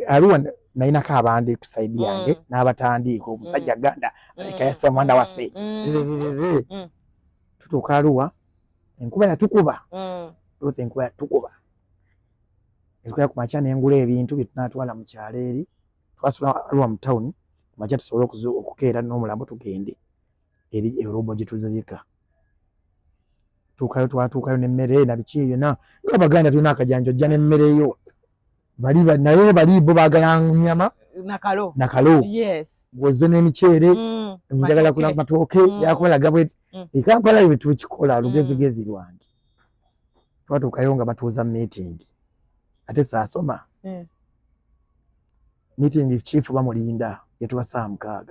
Arua nalinako abandi ku side yange n'abatandiika omusajja ganda kayasa omwanda waffe. Tutuuka Arua enkuba yatukuba. Ruth enkuba yatukuba. Enkuba ku makya n'engula ebintu bye tunaatwala mu kyalo eri. Twasula Arua mu town ku makya tusobole okukeera n'omulambo tugende eri Eurobo gye tuziika. Twatuukayo n'emmere na biki eyo n'Abaganda tulina akajanjo ojja n'emmere yo. Naye bali bo baagala nnyama nakalo. Yes. Gwoze n'emiceere njagala kula matooke yakubalaga bwe e Kampala bwe tukikola lugezigezi lwange. Twatuukayo nga batuuza meeting ate saasoma meeting chief bamulinda yatuwa saa 6.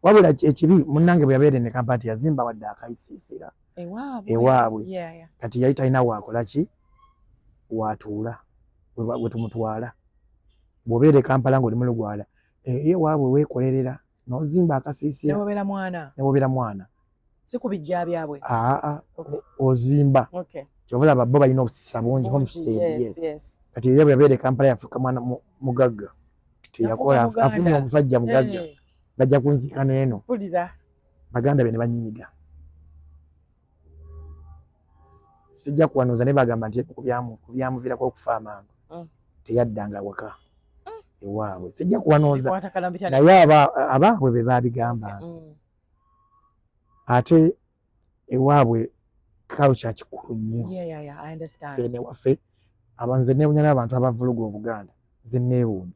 Wabula ekibi munnange bwe yabeera ne Kampala yazimba wadde akayisiisira ewaabwe. Kati yali talina waakola ki waatuula bwe tumutwala. Bw'obeera e Kampala ng'oli mu Lugwala ewaabwe weekolerera n'ozimba akasiisira ne wobeera mwana si ku bijja byabwe. Ozimba kyova olaba bo balina obusiisira bungi homestead. Kati ye bwe yabeera e Kampala yafuuka mwana mugagga teyakola afunye omusajja mugagga bajja kunziika n'eno. Baganda be ne banyiiga. Sijja kuwanuuza naye bagamba nti kubyamuviirako okufa amangu teyaddanga waka ewaabwe. Sijja kuwanuuza naye abaabwe be baabigamba nze. Ate ewaabwe culture kikulu nnyo. Fene waffe abanze neewunya n'abantu abavuluga Obuganda nze neewuunya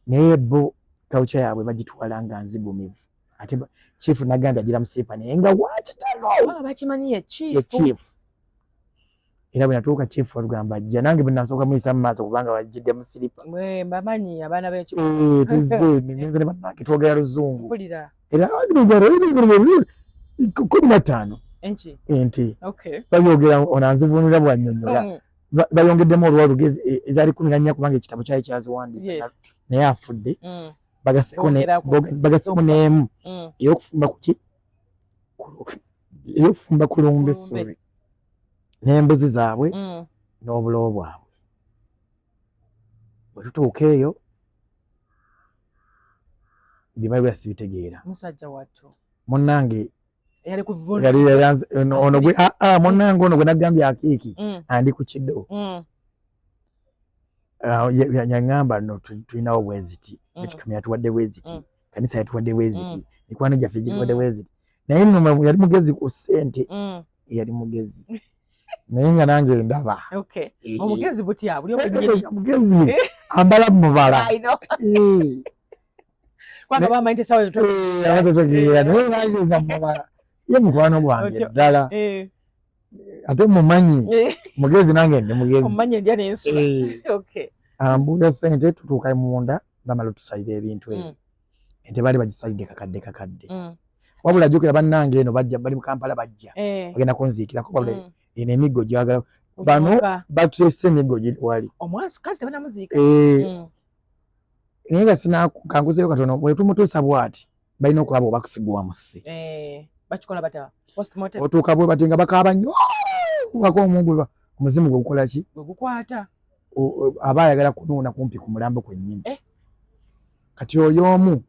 naye bo culture yaabwe bagitwala nga nzigumivu. Ate chief naganda agira musiripa naye nga wakitalo bakimanyi ye chief. Era bwe natuuka chief walugamba ajja nange bwe nasooka muyisa mu maaso kubanga wajjidde musiripa. Mbamanyi abaana b'ekikugu. Tuze ninze ne bannange twogera Luzungu. Era 15 enti bayogera onanzivuunira bwannyonnyola. Bayongeddemu olw'olugezi ezaali 14 kubanga ekitabo kyali kyaziwandiisa naye afudde. Bagaseko n'emu ey'okufumba kuki ey'okufumba kulumbe sorry n'embuzi zaabwe n'obulobo bwabwe. Bwe tutuuka eyo bye bali sibitegeera. Musajja wattu munnange yali kuvuna ono gwe munnange ono gwe nagambye akiiki andi ku kiddo yaŋŋamba no tulinawo bweziti Betty Kamya yatuwadde bweziti kanisa yatuwadde bweziti mikwano gyaffe gituwadde bweziti naye nno yali mugezi ku ssente yali mugezi naye nga nange ndaba omugezi butya buli omugezi ambala mubala kwanga bamayinte sawa naye nange nga mubala ye mukwano gwange ddala ate mumanyi mugezi nange ndi mugezi omumanyi ndya n'ensula ambuuza ssente tutuuka munda bamala otusayira ebintu ebyo ente baali bagisayidde kakadde wabula jjukira bannange eno bajja bali mu Kampala bajja bagenda kunziikirako wabula eno emiggo gyagala bano batuese emiggo giri wali omwasikazi tebanamuziika naye nga sinakanguzeyo katono bwe tumutuusa bw'ati balina okulaba oba kusigwa musse bakikola bata postmortem otuuka bwe bati nga bakaaba nnyo kubako omuzimu gwe gukola ki gwe gukwata aba ayagala kunuuna kumpi ku mulambo kwennyini. Kati oyo omu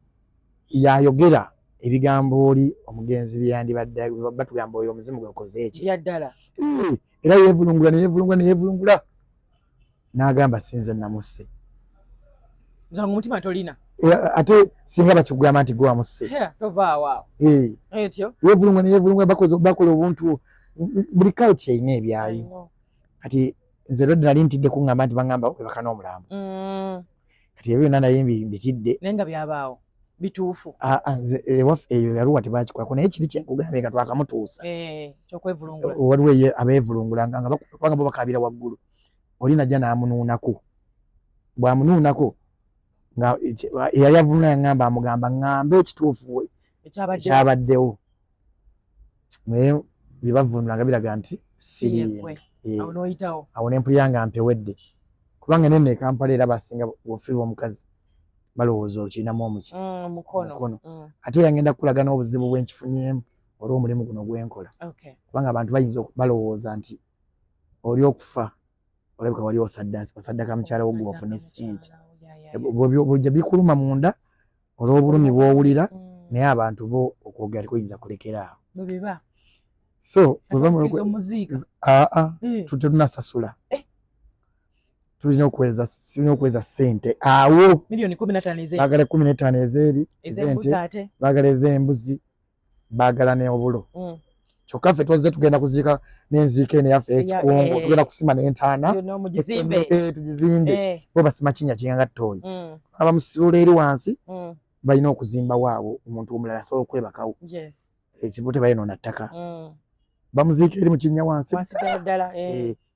yayogera ebigambo oli omugenzi byandibadde batugamba oyo omuzimu gwe koze eki yaddala era yeevulungula n'agamba sinze namusse zangu mutima tolina ate singa bakigamba nti gwe wamusse tovaawo etyo yeevulungula bakola obuntu buli kawo kyeyina ebyayo kati nze lwedde nali ntidde kuŋŋamba nti baŋŋamba webaka n'omulambo kati ebyo byonna naye mbitidde naye nga byabaawo bituufu ewaffe eyo yaluwa tebakikolako naye kiri kyenkugambye nga twakamutuusa kyokwevulungula waliwo abeevulungulanga nga kubanga bo bakaabira waggulu oli najja n'amunuunako bw'amunuunako nga eyali avuluna yaŋŋamba amugamba ŋŋambe ekituufu ekyabaddewo naye bye bavunulanga biraga nti siriye awo n'empulira nga mpewedde kubanga nenne Kampala era basinga bw'ofiirwa omukazi balowooza okirinamu omuki mukono ate yangenda kukulaga n'obuzibu bwenkifunyemu olw'omulimu guno gwenkola kubanga abantu bayinza balowooza nti oli okufa olabika wali osaddaka mukyala wo gwe ofune ssente bw'ojja bikuluma munda olw'obulumi bw'owulira naye abantu bo okwogera tekuyinza kulekera awo so tetunasasula tulina okuweza ssente awo baagala 15 ez'eri ez'ente baagala ez'embuzi baagala n'obulo kyokka ffe twazze tugenda kuziika n'enziika eno yaffe ekikungu tugenda kusima n'entaana tugizimbe bo basima kinnya kinganga ttooyi abamusuula eri wansi balina okuzimba waabo omuntu omulala asobola okwebakawo ekibu tebayonoona ttaka bamuziika eri mu kinnya wansi ddala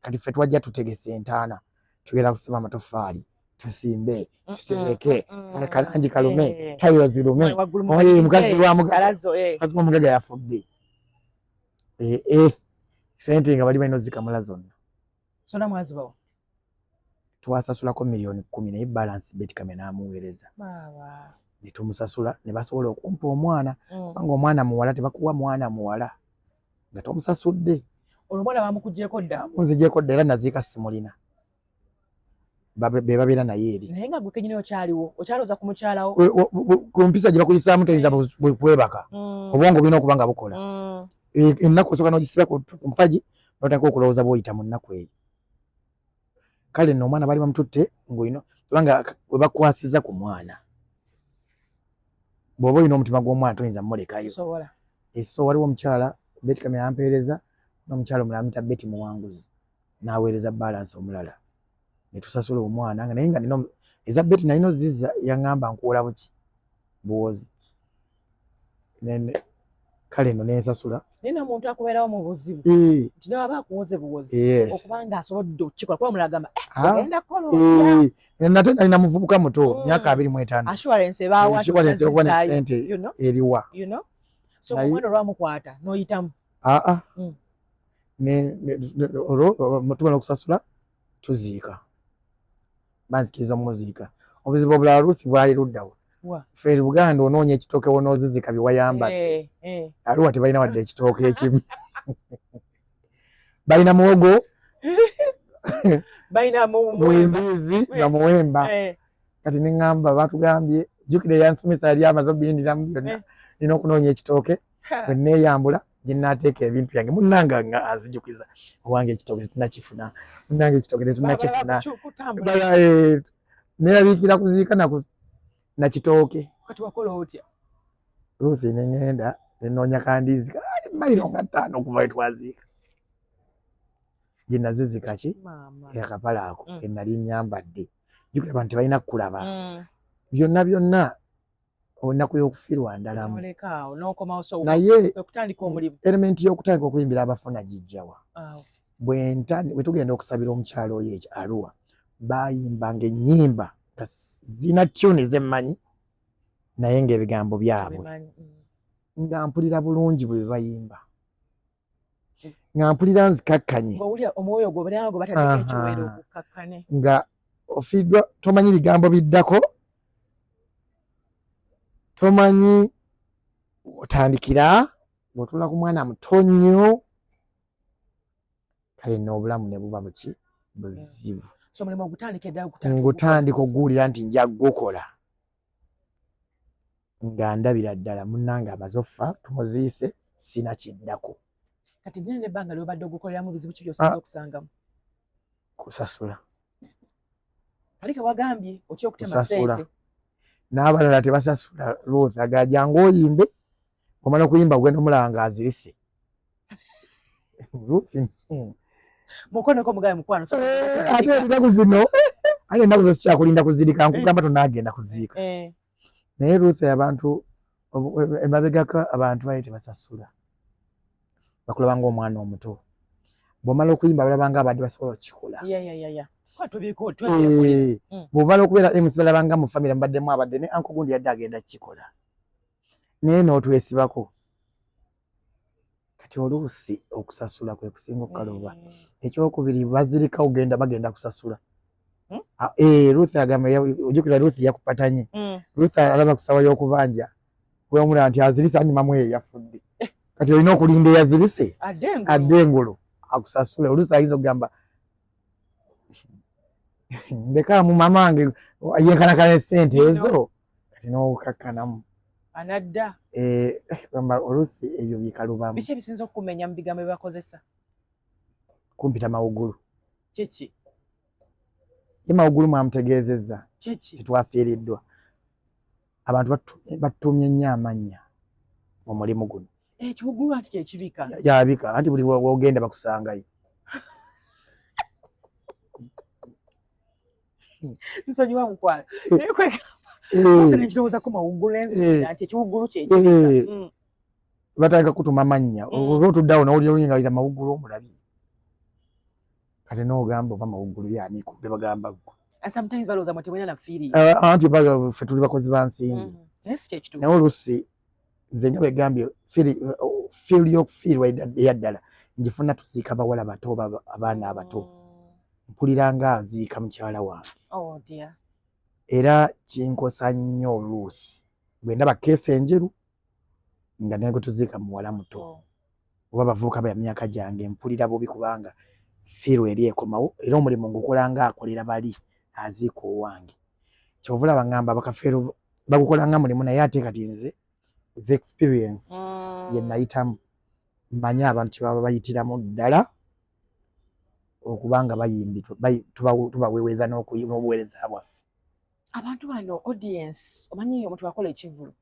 kati ffe twajja tutegesa entaana tugenda kusima amatoffaali tusimbe tutereke kalangi kalume tayo zirume mukazi w'omugaga yafudde sente nga bali balina ozikamula zonna mwazibawo twasasulako $10,000 naye balance Betty n'amuweereza ne tumusasula ne basobola okumpa omwana kubanga omwana muwala tebakuwa mwana muwala nga tomusasudde olwo omwana bamukugyeko dda munzigyeko dda era naziika simulina be babeera naye eri naye nga gwe kenyini okyaloza ku mukyalawo ku mpisa gye bakuyisaamu toyinza kwebaka obwongo bulina okuba nga bukola ennaku osooka n'ogisiba ku mpagi n'otandika okulowooza bw'oyita mu nnaku eyo kale nno omwana baali bamututte ng'olina kubanga we bakwasiza ku mwana bw'oba olina omutima gw'omwana toyinza mmulekayo so waliwo omukyala Betty yampeereza n'omukyala omulala amuyita Betty Muwanguzi n'aweereza balance omulala ne tusasula omwana nga naye nga nino eza Betty nalina ozizza yaŋŋamba nkuwola buki buwozi kale nno nensasula naye n'omuntu akubeerawo mu buzibu nti newaba akuwoze buwozi okubanga asobodde okukikola kuba omulala agamba ogenda kukola otya nate nalina muvubuka muto myaka 25 assurance ebaawa sente eriwa so omwana olwamukwata n'oyitamu olwo tumala okusasula tuziika banzikiriza omuziika obuzibu obulala Ruth bwali luddawo ffe Buganda onoonya ekitooke wonoozizika byewayambadde Arua tebalina wadde ekitooke ekimu balina muwogo balina mwimbirizi nga muwemba kati neŋŋamba batugambye jjukira yansomesa yali amaze obindiramu byonna nina okunoonya ekitooke bwe neeyambula gye nnaateeka ebintu byange munnanga nga anzijukiza owange ekitooke tetunnakifuna munnanga ekitooke tetunnakifuna neeraliikira kuziika na kitooke kati wakola otya Ruth neŋŋenda nenoonya kandiizi kaali mayiro nga 5 okuva we twaziika gye nazizika ki akapala ako ke nali nnyambadde jjukira abantu tebalina kukulaba byonna olunaku y'okufiirwa ndalamu naye elementi y'okutandika okuyimbira abafuna gijjawa bwe tugenda okusabira omukyalo oyo ekyo Arua bayimbanga ennyimba nga zina tune zemmanyi naye ng'ebigambo byabwe nga mpulira bulungi bwe bayimba nga mpulira nzikakkanye nga ofiiddwa tomanyi bigambo biddako tomanyi otandikira bw'otuula ku mwana muto nnyo kale n'obulamu ne buba buki buzibu so mulimu ogutandika ddala ngutandika okuguwulira nti nja gukola nga ndabira ddala munnange amaze offa tumuziise sina kiddako. Kati ddene ebbanga ly'obadde ogukoleramu bizibu ki by'osinza okusangamu? Kusasula. Kali kawagambye otya okutema ssente. N'abalala tebasasula. Ruth agajanga oyimbe omala okuyimba gwenda omulaba ng'azirise. Ruth mukoneko mugabe mukwano ate ennaku zino ate ennaku zo sikyakulinda kuzirika nkugamba tonaagenda kuziika. Naye Ruth abantu emabegako abantu bali tebasasula bakulaba ng'omwana omuto bw'omala okuyimba balaba nga abadde basobola okukikola. Bw'omala okubeera MC balaba nga mu famire mubaddemu abadde ne anko gundi yadde agenda kukikola naye n'otwesibako. Kati oluusi okusasula kwe kusinga okukaluba. Ekyokubiri bazirika bagenda kusasula. Ruth agamba ojjukira Ruth yakupatanye. Ruth alaba kusawa y'okubanja wemulaba nti azirise animamu eyo yafudde. Kati olina okulinda eyazirise adde engulu akusasule. Oluusi ayinza okugamba ndeka mu mamange yenkanakana essente ezo kati n'okakkanamu anadda. Gamba oluusi ebyo bikalubamu. Biki ebisinza okukumenya mu bigambo bye bakozesa? Kumpita mawuggulu. Kiki? Ye mawuggulu mwamutegeezezza titwafiiriddwa. Abantu batutumye nnyo amannya mu mulimu guno. Ekiwuggulu anti kyekibika? Yabika anti buli wogenda bakusangayo. Nsonyiwa mukwano. Naye kwegamba nekirowooza ku mawuggulu enzi nti ekiwuggulu kyekibika. Batandika kutuma amannya olwotuddawo nawulira oluyingalira mawuggulu omulabi. Kati n'ogamba oba mawuggulu yani kumbe bagamba ggwe. Sometimes balowooza mwe temulina na feeling. Anti ffe tuli bakozi ba nsimbi. Naye oluusi nze nga begambye feel y'okufiirwa eyaddala ngifuna tuziika bawala bato oba abaana abato. Mpulira nga aziika mukyala wange. Era kinkosa nnyo oluusi bwe ndaba keesi enjeru nga naye gwe tuziika muwala muto oba bavubuka ba myaka gyange mpulira bubi kubanga fiirwa eri ekomawo era omulimu ngukola nga akolera bali aziika owange. Kyova olaba ngamba bakafeero bagukola nga mulimu naye ate kati nze the experience ye nayitamu mmanyi abantu kye baba bayitiramu ddala okubanga bayimbi tubaweweeza n'obuweereza bwaffe. Abantu bano audience omanyi omuntu akola ekivulu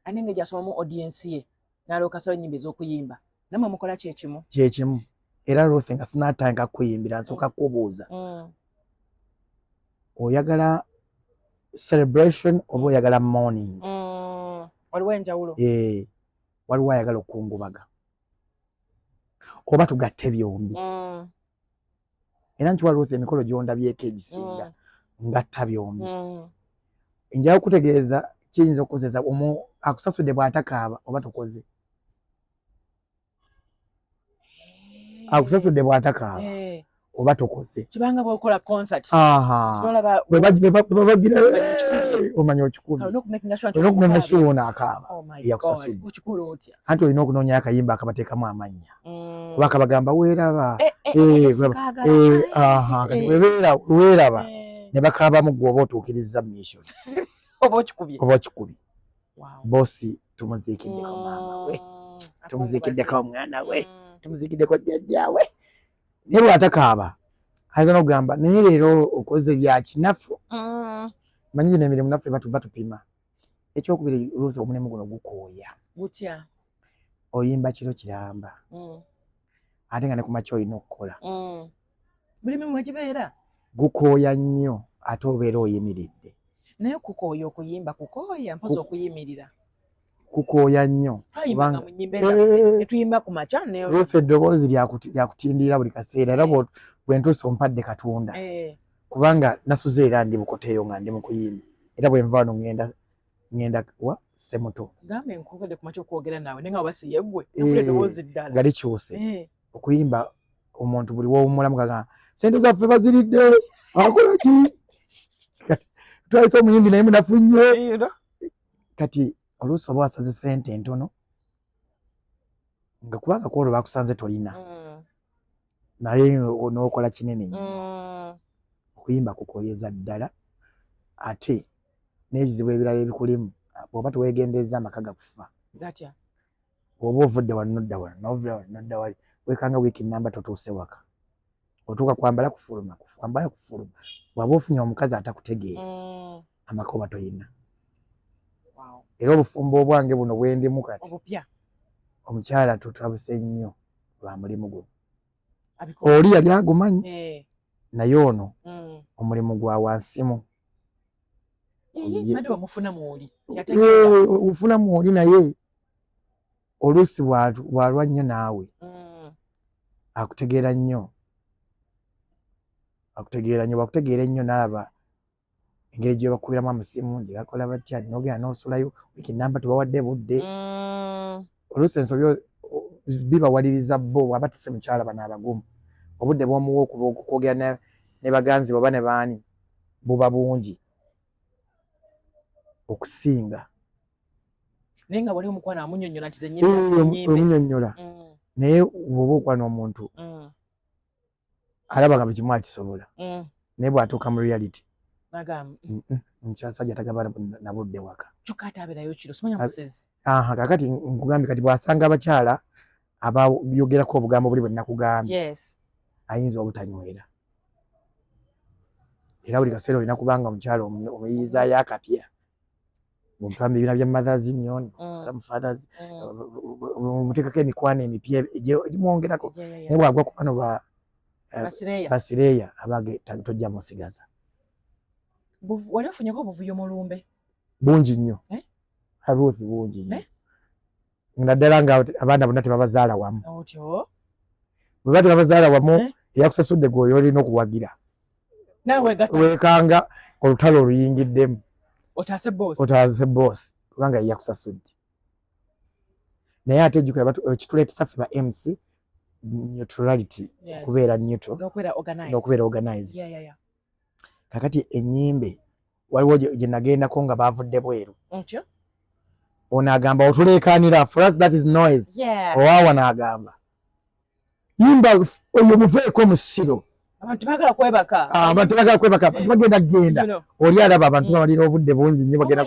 ate nga gyasomamu audience ye n'alooka asaba ennyimba ez'okuyimba namwe mukola kyekimu. Kyekimu era Ruth nga sinaatandika kuyimbira nsooka kubuuza oyagala celebration oba oyagala morning? Waliwo enjawulo? Waliwo ayagala okungubaga oba tugatte byombi. Era nkiwa Ruth emikolo gy'ondabyeko egisinga ngatta byombi. Njayo kutegeeza kiyinza okukozesa akusasudde bw'atakaaba oba tukoze. Akusasudde bw'atakaaba oba tukoze. Kibanga bw'okola concert. Babagira omanya okikubi. Olina okumenya sure akaaba yakusasudde. Anti olina okunoonya akayimba akabateekamu amannya. Oba akabagamba weeraba. Weeraba. Ne bakaabamu gwe oba otuukirizza mission. Oba okikubi. Bossi tumuziikiddeko maama we. Tumuziikiddeko omwana we. Tumuziikiddeko jjajjaawe. Naye bw'atakaaba ayinza n'okugamba naye leero okoze bya kinafu. Manyi n'emirimu naffe batupima. Ekyokubiri Ruth omulimu guno gukooya. Gutya? Oyimba kiro kiramba. Ate nga ne ku makya olina okukola. Buli mimu egibeera? Gukooya nnyo ate obeera oyimiridde. Naye kukooya okuyimba kukooya mpozi okuyimirira. Kukooya nnyo. Twayimba mu nnyimba ezaffe netuyimba ku makya. Ruth eddoboozi lyakutindiira buli kaseera era bwe ntuuse ompadde Katonda kubanga nasuze era ndi bukoteeyo nga ndi mu kuyimba era bwe nva wano ngenda wa Ssemuto. Gamba enkokedde ku makya okwogera naawe naye nga wabasiye ggwe nakula eddoboozi ddala nga likyuse okuyimba omuntu buli wowummulamu kagamba sente zaffe baziridde akola ki twalise omuyimbi naye munafunye. Kati oluusi oba wasaze sente entono nga kubanga kwolwo bakusanze tolina naye n'okola kinene nnyo okuyimba kukoyeza ddala ate n'ebizibu ebirala ebikulimu bw'oba teweegendeeza amaka gakufa gatya bw'oba ovudde wano nodda wano n'ovudde wano nodda wali weekanga wiiki nnamba totuuse waka otuuka kwambala kufuluma bw'aba ofunye omukazi atakutegeera amaka oba toyina era obufumbo obwange buno bwendimu kati omukyala tutabuse nnyo lwa mulimu guno oli yali agumanyi naye ono omulimu gwa wansimu ofunamu oli naye oluusi bwalwa nnyo naawe akutegeera nnyo bwakutegeera ennyo n'alaba engeri gye bakubiramu amasimu gye bakola batya n'ogenda n'osulayo wiiki nnamba tubawadde budde oluusi ensobi bibawaliriza bo bw'aba tise mukyala bano abagumu obudde bw'omuwa okwogera ne baganzi baba ne baani buba bungi okusinga naye nga wali omukwana amunnyonnyola nti zennyimbe omunnyonnyola naye bw'oba okwana omuntu alaba nga buli kimu akisobola naye bw'atuuka mu reality omukyasajja tagaba na budde waka kakati nkugambye kati bw'asanga abakyala abayogerako obugambo buli bwe nakugambye ayinza obutanywera era buli kaseera olina kubanga omukyala omuyiyizaayo akapya bw'omutwala mu bibiina bya mothers union mu fathers omuteekako emikwano emipya egimwongerako naye bw'agwa ku bano basireeya abage tojja musigaza wali ofunyeko obuvuyo mu lumbe bungi nnyo Ruth bungi nnyo naddala nga abaana bonna tebabazaala wamu bwe ba tebabazaala wamu eyakusasudde gwe oyo olina okuwagira weekanga olutalo oluyingiddemu otaase boosi kubanga yakusasudde naye ate ejjukira ekituleetesa ffe ba MC neutrality okubeera neutral n'okubeera organized kakati ennyimbe waliwo gye nagendako nga baavudde bweru ono agamba otuleekaanira for us that is noise owaawa n'agamba yimba oyo muveeko mu ssiro abantu bagala kwebaka abantu bagenda genda oli alaba abantu bamalira obudde bungi nnyo bagenda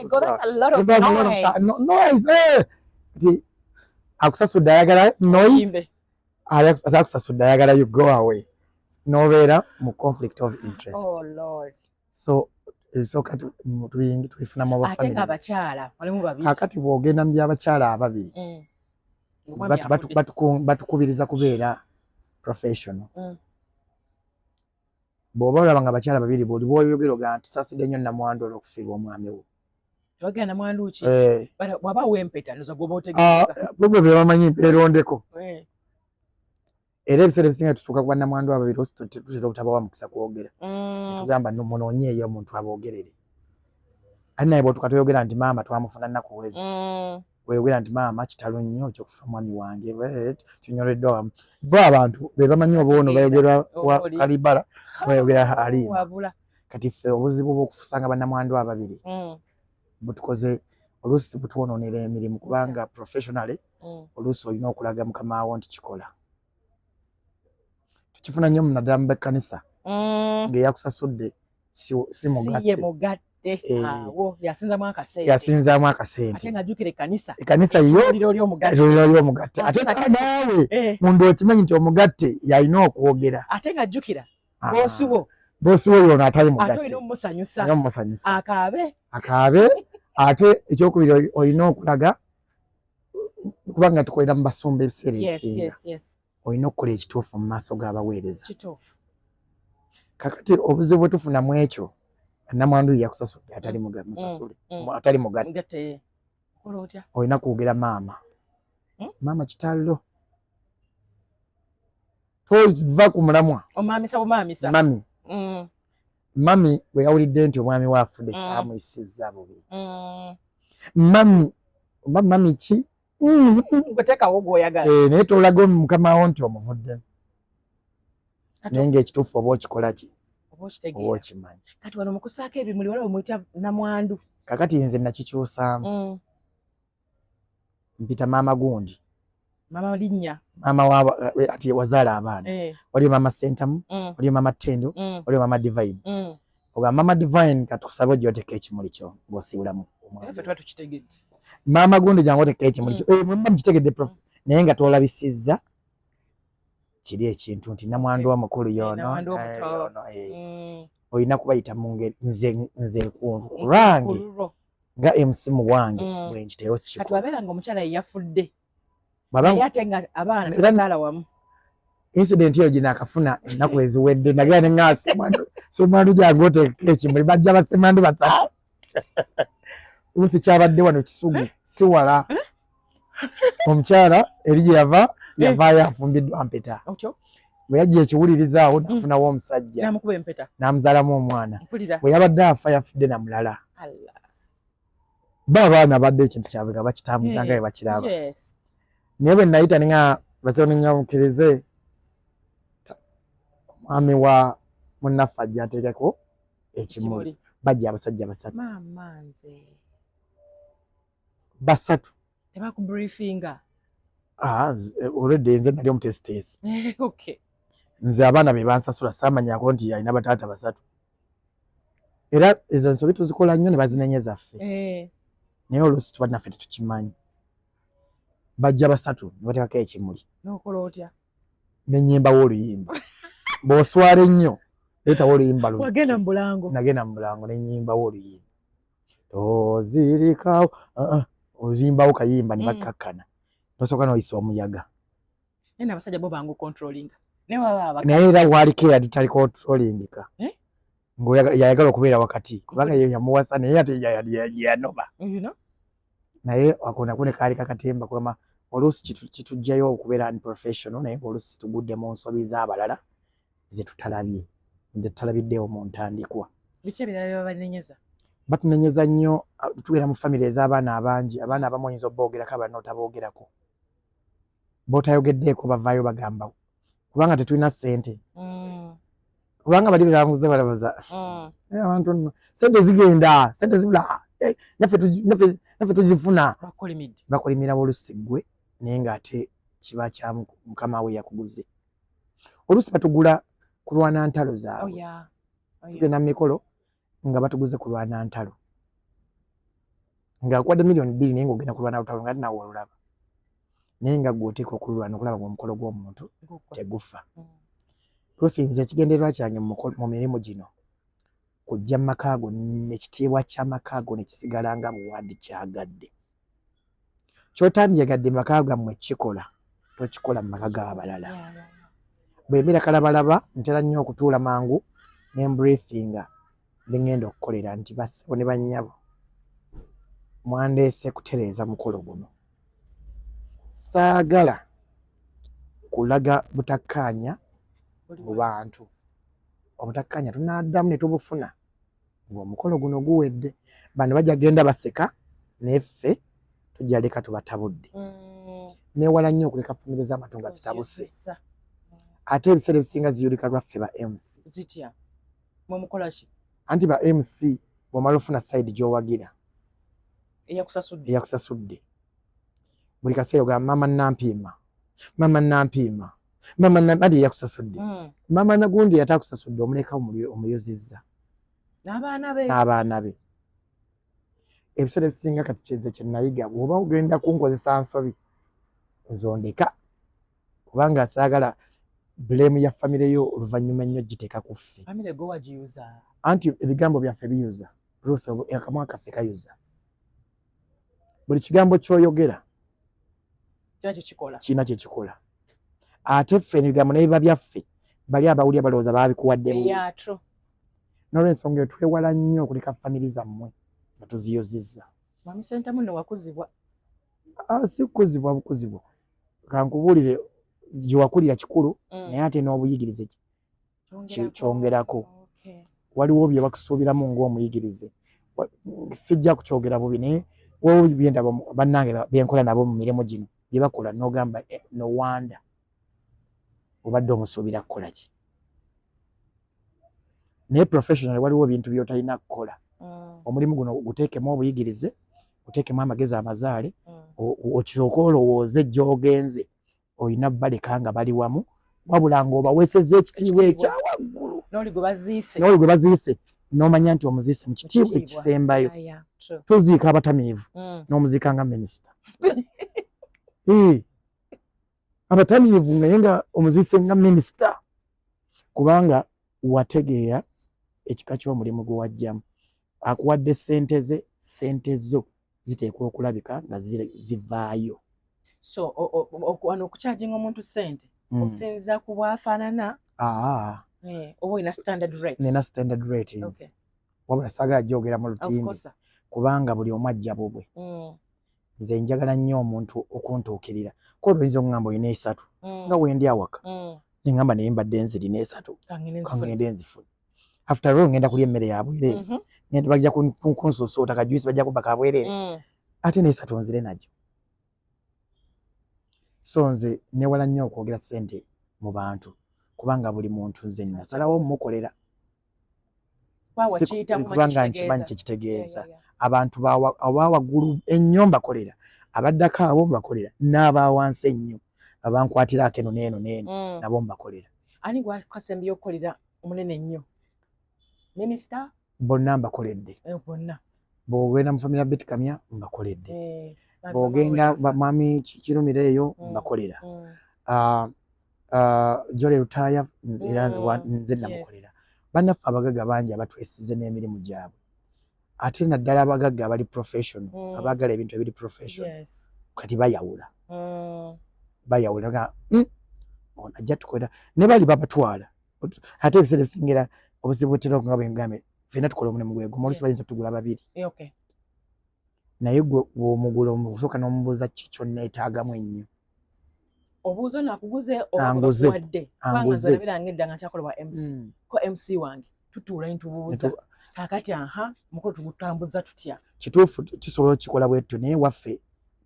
nti akusasudde ayagala noise akusasudde ayagala you go away n'obeera mu conflict of interest so ebisooka tubifunamu abafamilakati bw'ogenda mu by'abakyala ababiri batukubiriza kubeera professional bw'oba olaba nga abakyala babiri bw'oli bw'oyogera ogaa tusaasidde nnyo namwandu olw'okufiirwa omwami we bo be bamanyi mpeerondeko era ebiseera ebisinga tutuuka ku bannamwandu ababiri tutera obutabawa mukisa kwogera tugamba munoonyeeyo omuntu aboogerere ali naye bw'otuuka toyogera nti maama twamufuna nnaku wezi weeyogera nti maama kitalo nnyo ekyokufuna omwami wange kinyoleddwa wamu bo abantu be bamanyi oba ono bayogera wa kalibala bayogera Halima kati ffe obuzibu bw'okusanga bannamwandu ababiri butukoze oluusi butwonoonera emirimu kubanga professionally oluusi olina okulaga mukama wo nti kikola tukifuna nnyo munaddala mu b'ekkanisa ng'eyakusasudde si mugatte yasinzaamu akasente ekkanisa yo olyomugatte ate naawe munda okimanyi nti omugatte yalina okwogera boosi wo yono atali mugatte akaabe ate ekyokubiri olina okulaga kubanga tukolera mu basumba ebiseera ebisinga olina okukola ekituufu mu maaso g'abaweereza kakati obuzibu bwe tufuna mu ekyo namwandu yakusasudde atali mugatte olina kwogera maama kitalo tova ku mulamwa mami bwe yawulidde nti omwami we afudde kyamuyisizza bubi mami ki naye tolaga mukama wo nti omuvuddemu naye ngaekituufu oba okikola ki oba okimanyi kati wano mukusaako ebimuli waliwo muyita namwandu kakati nze nakikyusaamu mpita maama gundi mama linnya mama wa ati wazaala abaana waliyo mama Sentamu waliyo mama Tendo waliyo mama Divine oga mama Divine katukusaba ojjo oteka ekimuli kyo ng'osiibulamu ffe tuba tukitegedde mama gundi jangu oteka ekimuli kyo mwemba mukitegedde prof naye nga twolabisizza kiri ekintu nti namwandu omukulu yono olina kubayita mu ngeri nze lwange nga MC muwange bwe nkiteyo kiko kati wabeera ng'omukyala ye yafudde naye ate nga abaana tebazaala wamu incident eyo gino akafuna ennaku eziwedde nagera ne ŋŋaa semwandu gyange oteeka ekimuli bajja basemwandu basatu luusi kyabadde wano Kisugu si wala omukyala eri gye yavaayo afumbiddwa mpeta bwe yajja ekiwulirizaawo nafunawo omusajja namukuba empeta n'amuzaalamu omwana bwe yabadde afa yafudde na mulala abaana badde ekintu kyabwe nga bakitambuza nga bwe bakiraba naye bwe nayita ninga basewo ninyamukirize omwami wa munnaffe ajja ateekeko ekimuli bajja abasajja basatu tebakubriefinga olwedde nze nali omutesitesi nze abaana be bansasula saamanyako nti alina bataata basatu era ezo nsobi tuzikola nnyo ne bazinenye zaffe naye oluusi tuba naffe tetukimanyi bajja basatu ne bateekako ekimuli n'okola otya nenyimbawo oluyimba bw'oswala ennyo leetawo oluyimba wagenda mu bulango nagenda mu bulango nenyimbawo oluyimba tozirikawo ozimbawo kayimba ne bakkakkana nosooka n'oyisa omuyaga naye abasajja bo bangu controlling naye era waliko eyali tali controllingika ng'oyayagala okubeera wakati kubanga ye yamuwasa naye ate yanoba naye akonako ne kaali kakatemba kugamba oluusi kitujjayo okubeera unprofessional naye ng'oluusi situgudde mu nsobi z'abalala ze tutalabye nze tutalabiddeewo mu ntandikwa biki ebirala byabanenyeza batunenyeza nnyo tubeera mu famire ez'abaana abangi abaana abamu oyinza obboogerako abalala n'otaboogerako b'otayogeddeeko bavaayo bagamba kubanga tetulina ssente kubanga bali bebanguze balabaza abantu nno ssente zigenda ssente zibula naffe tuzifuna bakolimira oluusi ggwe naye ng'ate kiba kya mukama we yakuguze oluusi batugula kulwana ntalo zaabwe tugenda mu mikolo nga batuguze kulwana ntalo ng'akuwadde $2 million naye ng'ogenda kulwana lutalo nga nawe olulaba naye nga gwe oteeka okululwana okulaba ng'omukolo gw'omuntu tegufa luusi nze ekigendererwa kyange mu mirimu gino kujja mu maka go n'ekitiibwa ky'amaka go ne kisigala nga buwadde kyagadde ky'otandyagadde mu maka gammwe kikola tokikola mu maka g'abalala bwemira kalabalaba ntera nnyo okutuula mangu ne mbriefinga bengenda okukolera nti bassebo ne bannyabo mwandeese kutereeza mukolo guno saagala kulaga butakkaanya mu bantu obutakkaanya tunaddamu ne tubufuna ng'omukolo guno guwedde bano bajja genda baseka neffe tujja leka tubatabudde neewala nnyo okuleka famire z'amatu nga zitabuse ate ebiseera ebisinga ziyulika lwaffe ba MC zitya mwemukola ki anti ba MC bw'omala ofuna sayidi gy'owagira eyakusasudde buli kaseera ogamba mama nampiima ati eyakusasudde mama nagundi yataakusasudde omuleka omuyuzizza n'abaana be ebiseera ebisinga kati kyenze kye nayiga bw'oba ogenda kunkozesa nsobi nzondeka kubanga saagala bulemu ya famire yo oluvannyuma ennyo giteeka ku ffe anti ebigambo byaffe biyuza luusi akamwa kaffe kayuza buli kigambo ky'oyogera kirina kye kikola ate ffe ebigambo n'ebiba byaffe bali abawulya balowooza baabikuwadde n'olw'ensonga eyo twewala nnyo okuleka famiri zammwe nga tuziyozizza si kukuzibwa bukuzibwa kankubuulire gye wakulira kikulu naye ate n'obuyigirize kyongerako waliwo bye bakusuubiramu ng'omuyigirize sijja kukyogera bubi naye wowe byendaba bannange byenkola nabo mu mirimu gino bye bakola n'ogamba no wanda obadde omusuubira kukola ki naye professional waliwo ebintu by'otalina kukola omulimu guno guteekemu obuyigirize guteekemu amagezi amazaale okirooka olowooze gy'ogenze olina baleka nga bali wamu wabula ng'obaweesezza ekitiibwa ekyawaggulu n'oli gwe baziise n'omanya nti omuziise mu kitiibwa ekisembayo. Toziika abatamiivu n'omuziika nga minisita. Abatamiivu naye nga omuziise nga minisita, kubanga wategeera ekika ky'omulimu gwe wajjamu. Akuwadde ssente zo ziteekwa okulabika nga zivaayo. So wano okukyajinga omuntu ssente osinza ku bwafaanana oba olina standard rate? Nina standard rate. Wabula saagala gyogera mu lutimbi kubanga buli omu ajja bubwe. Nze njagala nnyo omuntu okuntuukirira. Ko oyinza okungamba olina 3 nga wendi awaka neŋŋamba naye mbadde nzirina 3 kangende nzifune. After all ngenda kulya emmere ya bwereere, ngenda bajja kunsuusuuta kajuisi bajja kubba ka bwereere, ate ne 3 nzire nagyo. So nze newala nnyo okwogera ssente mu bantu kubanga buli muntu nze nasalawo mukolera kubanga nkimanyi kyekitegeeza. Abantu abawaggulu ennyo mbakolera, abaddako abo mbakolera, n'abawansi ennyo abankwatirako eno n'eno nabo mbakolera. Ani gwakasembeyo okukolera omunene ennyo? Minisita? Bonna mbakoledde. Bonna. Bw'ogenda mu famire ya Betty Kamya mbakoledde. Bw'ogenda Mami Kirumira eyo mbakolera. Jole Lutaaya era nze namukolera. Bannaffe abagagga bangi abatwesize n'emirimu gyabwe. Ate naddala abagagga abali professional, abaagala ebintu ebiri professional, kati bayawula. Bayawula nga ono ajja tukolera ne bali babatwala. Ate ebiseera ebisingira obuzibu butera nga bwengambe ffenna tukola omulimu gweguma oluusi bayinza otugula 2. Naye gwe omugula omusooka n'omubuuza ki kyonna etaagamu ennyo. Obuuzo nakuguze obuwadde kubanga nze olabira ng'edda nga nkyakola bwa MC ko MC wange tutuula ntubuuza kakati mukolo tugutambuza tutya. Kituufu kisobola okukikola bwettu naye waffe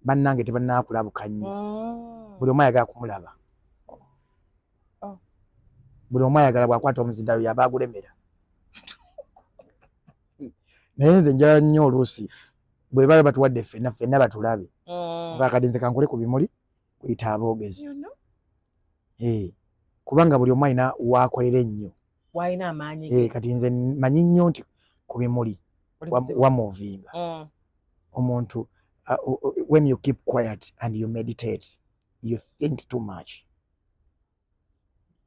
bannange tebannaakulabukanye. Buli omu ayagala kumulaba. Buli omu ayagala bw'akwata omuzindalo yaba agulemera. Naye nze njala nnyo oluusi bwe baba batuwadde ffenna batulabe. Kakati nze kankole ku bimuli kuyita aboogezi. Kubanga buli omu alina waakolera ennyo. Waalina amaanyi ge. Kati nze manyi nnyo nti ku bimuli wamuvinga. Omuntu when you keep quiet and you meditate, you think too much.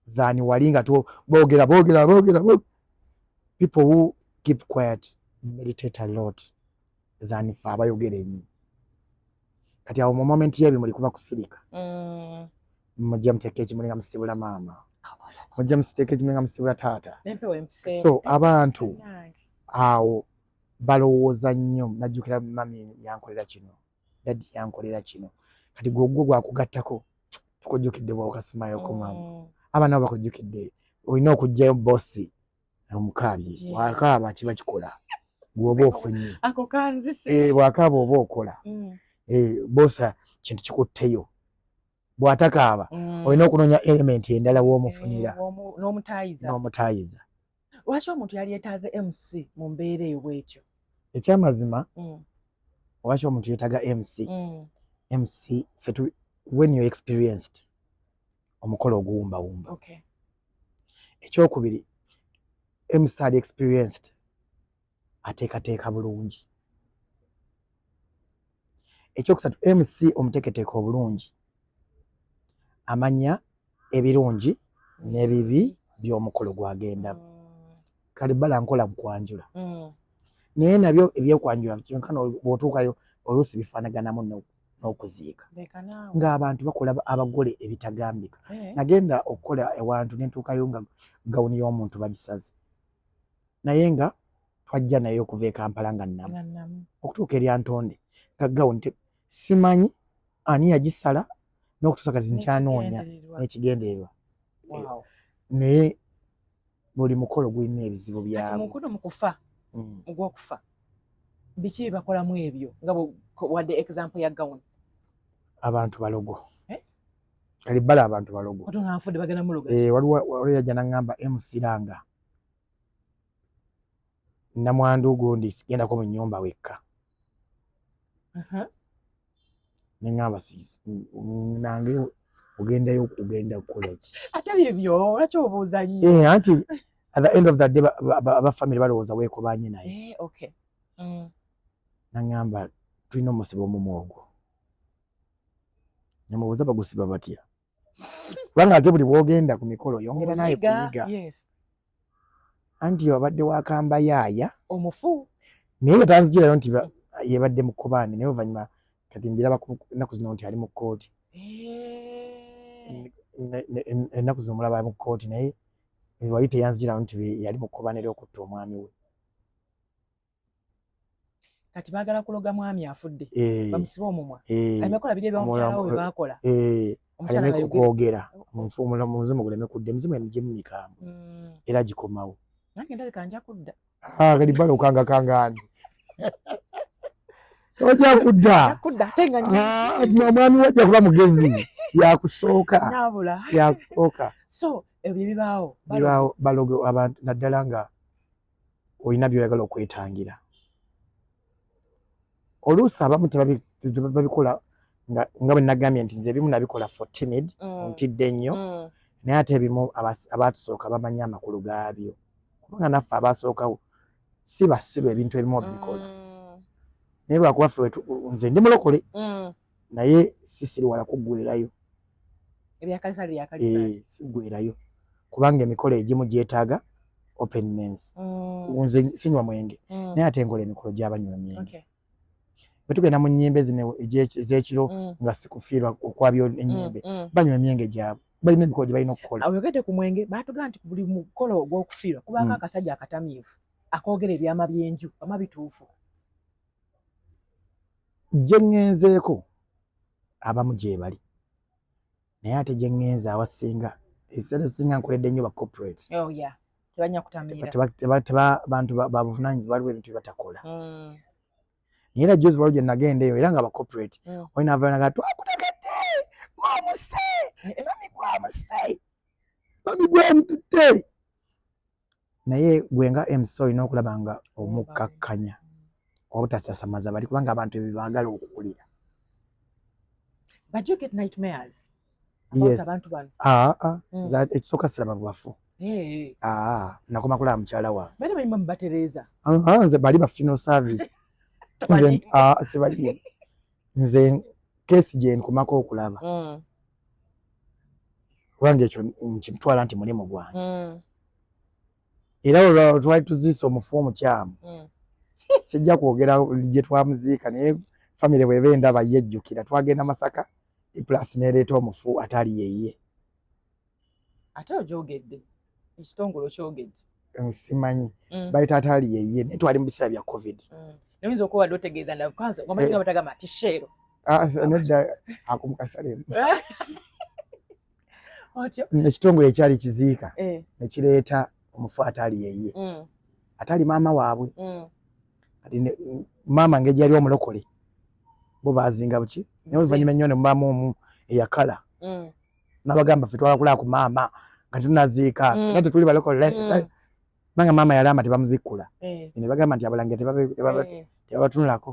Than walinga to boogera. People who keep quiet meditate a lot than if abayogera ennyo. Kati awo mu moment y'ebimuli kuba kusirika. Mujja muteeka ekimuli nga musibula maama. Mujja muteeka ekimuli nga musibula taata. So abantu awo balowooza nnyo. Najjukira mami yankolera kino, daddy yankolera kino. Kati gwogwo gwakugattako tukujjukidde bw'okasimayo ku maama. Abaana bakujjukidde olina okugjayo bossi omukaabye bw'akaaba kiba kikola bw'oba ofunye ako kanzise bw'akaaba oba okola bosa kintu kikutteyo. Bw'atakaaba olina okunoonya element endala w'omufunira n'omutaayiza. Lwaki omuntu yali yeetaaze MC mu mbeera eyo bw'etyo? Ekyamazima lwaki omuntu yeetaaga MC when you experienced omukolo oguwumbawumba. Ekyokubiri MC ali experienced ateekateeka bulungi. Ekyokusatu MC omuteeketeeka obulungi amanya ebirungi n'ebibi by'omukolo gwagenda. Kalibala nkola mukwanjula naye nabyo ebyokwanjula kyonkana bw'otuukayo oluusi bifaanaganamu n'okuziika ng'abantu bakola abagole ebitagambika. Nagenda okukola ewantu ne ntuukayo nga gawuni y'omuntu bagisaze naye nga twajja naye okuva e Kampala nga nnamu okutuuka eri Antonde nga gawuni simanyi ani yagisala n'okutuusa kati nkyanoonya n'ekigendererwa. Naye buli mukolo gulina ebizibu byagwo. Mukono mu kufa ogw'okufa biki bakolamu ebyo nga wadde example ya gawuni? Abantu balogo. Kalibala abantu balogo. Otonga nfudde bagenda muloga. Waliwo yajja n'aŋŋamba MC Langa namwandu gundi gendako mu nnyumba wekka. Ne ŋŋamba nange ogendayo kugenda kukola ki ate byebyo lwaki obuuza nnyo anti at the end of the day abafamily balowooza weekobanye naye okay naŋŋamba tulina omusiba omumu ogwo nemubuuza bagusiba batya kubanga ate buli bwogenda ku mikolo yongera naye kuyiga anti obadde wakamba yaaya omufu naye nga tanzigirayo nti yebadde mu kkobaane naye oluvannyuma kati mbiraba ennaku zino nti ali mu kkooti ennaku zino mulaba ali mu kkooti naye wali teyanzigirayo nti yali mu kkobaane ly'okutta omwami we kati baagala kuloga mwami afudde bamusibe omumwa ebikola biri ebyomukyala we baakola aleme kwogera omuzimu guleme kudda emizimu emigimu mikambwe era gikomawo nange ndabika nja kudda kali bala okangakangaani ojja kudda omwami we ajja kuba mugezi yakusooka so ebyo bibaawo balogo abantu naddala nga olina byoyagala okwetangira oluusi abamu babikola nga bwe nagambye nti nze ebimu nabikola for timid ntidde nnyo naye ate ebimu abatusooka bamanyi amakulu gaabyo kubanga naffe abasookawo si basiba ebintu ebimu obikola naye lwakuba ffe nze ndi mulokole naye sisiri wala kuggwerayo siggwerayo kubanga emikolo egimu gyetaaga openness nze sinywa mwenge naye ate enkola emikolo gy'abanywa myenge bwe tugenda mu nnyimbe zino ez'ekiro nga sikufiirwa okwabyo ennyimbe banywa emyenge gyabwe balina emikolo gye balina okukola oyogedde ku mwenge baatugamba nti buli mukolo ogw'okufiirwa kubanga akasajja akatamyufu akoogera ebyama by'enju ama bituufu gye ŋŋenzeeko abamu gye bali naye ate gye ŋŋenze awasinga ebiseera ebisinga nkoledde nnyo ba corporate tebanya kutamiira bantu babuvunaanyizibwa waliwo ebintu bye batakola naye era jozi waliwo gye nagenda eyo era nga ba corporate olina avayo naga twakutegedde gw'omuse mami gw'omuse mami gw'omututte naye gwe nga MC olina okulaba nga omukkakkanya obutasasamaza bali kubanga abantu ebyo baagala okukulira ekisooka siraba bwafu nakoma kulaba mukyala wange nze bali ba funeral service sibali nze keesi gye nkomako okulaba kubanga ekyo nkimutwala nti mulimu gwange era olwo twali tuziise omufu omukyamu sijja kwogera gye twamuziika naye famire bweba endaba yejjukira twagenda Masaka plus nereeta omufu atali yeye ate ogyogedde ekitongole kyogedde simanyi bayita atali yeye naye twali mu biseera bya covid oyinza okuwadde otegeeza nakwanza omanyi nga batagamba ati sheero nedda akumukasale ekitongole ekyali kiziika nekireeta omufu atali yeye atali maama waabwe maama ngeri yali omulokole bo bazinga buki naye oluvannyuma ennyo ne mubaamu omu eyakala n'abagamba ffe twala ku maama nga tunaziika nate tuli balokole banga maama yali ama tebamubikkula ne bagamba nti abalangira tebabatunulako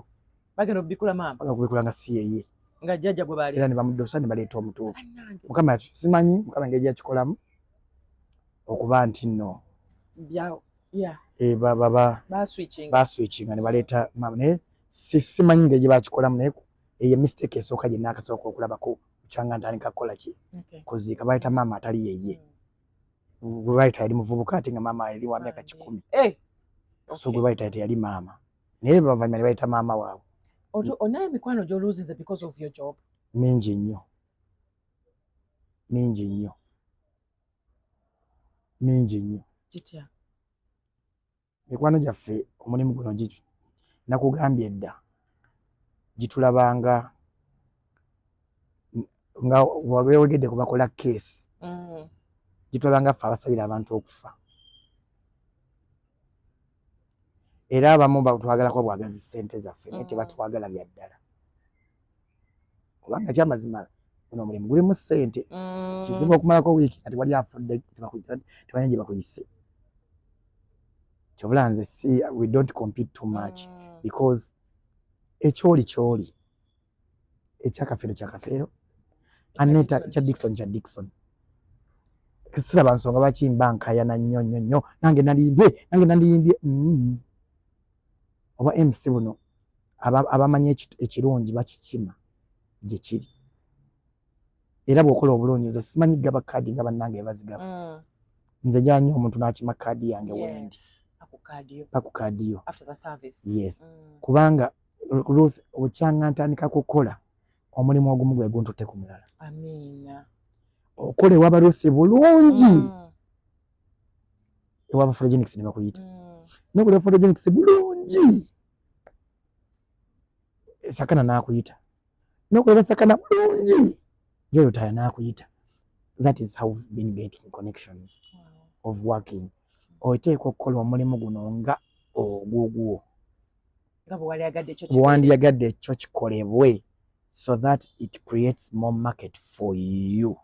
bagenda okubikkula maama okubikkula nga si yeye nga jjajja gwe baali era ne bamuddosa ne baleeta omutuufu mukama simanyi mukama engeri gyakikolamu okuba nti nno baswitchinga ne baleeta maama naye simanyi engeri gye bakikolamu naye eyo mistake esooka gye naakasooka okulabako kyanga ntandika kukola ki kuziika baleeta maama atali yeye gwe bayita yali muvubuka ate nga maama yali wa myaka 10 so gwe bayita teyali maama naye bavanyuma ne bayita maama waabwe onayo emikwano gy'oluuzize because of your job mingi nnyo mingi nnyo kitya mikwano gyaffe omulimu guno nakugambye edda gitulabanga nga wabewegedde kubakola keesi gitulabanga ffe abasabira abantu okufa era abamu batwagalako bwagazi ssente zaffe naye tebatwagala bya ddala kubanga kyamazima guno omulimu gulimu ssente kizibu okumalako wiiki nga tewali afudde tebanyi gye bakuyise kyobula nze we don't compete too much because ekyoli kyoli ekyakafeero kyakafeero Aneta cha Dickson kisiraba nsonga bakimba nkayana nnyo nange nalimbye oba MC buno abamanye ekirungi bakikima gye kiri era bw'okola obulungi nze simanyi gaba kaadi nga bannange bazigaba nze janyo omuntu n'akima kaadi yange wendi paku kaadi yo after the service. Yes kubanga Ruth okyanga ntandika kukola omulimu ogumu gwe guntutte ku mulala. Amina. Okole waba Ruth bulungi ewaba photogenics ne bakuyita nokole photogenics bulungi sakana nakuyita nokole sakana bulungi yo taya nakuyita. That is how we've been getting connections of working. Oteekwa okukola omulimu guno nga ogwogwo bw'wandiyagadde ekyo kikolebwe so that it creates more market for you.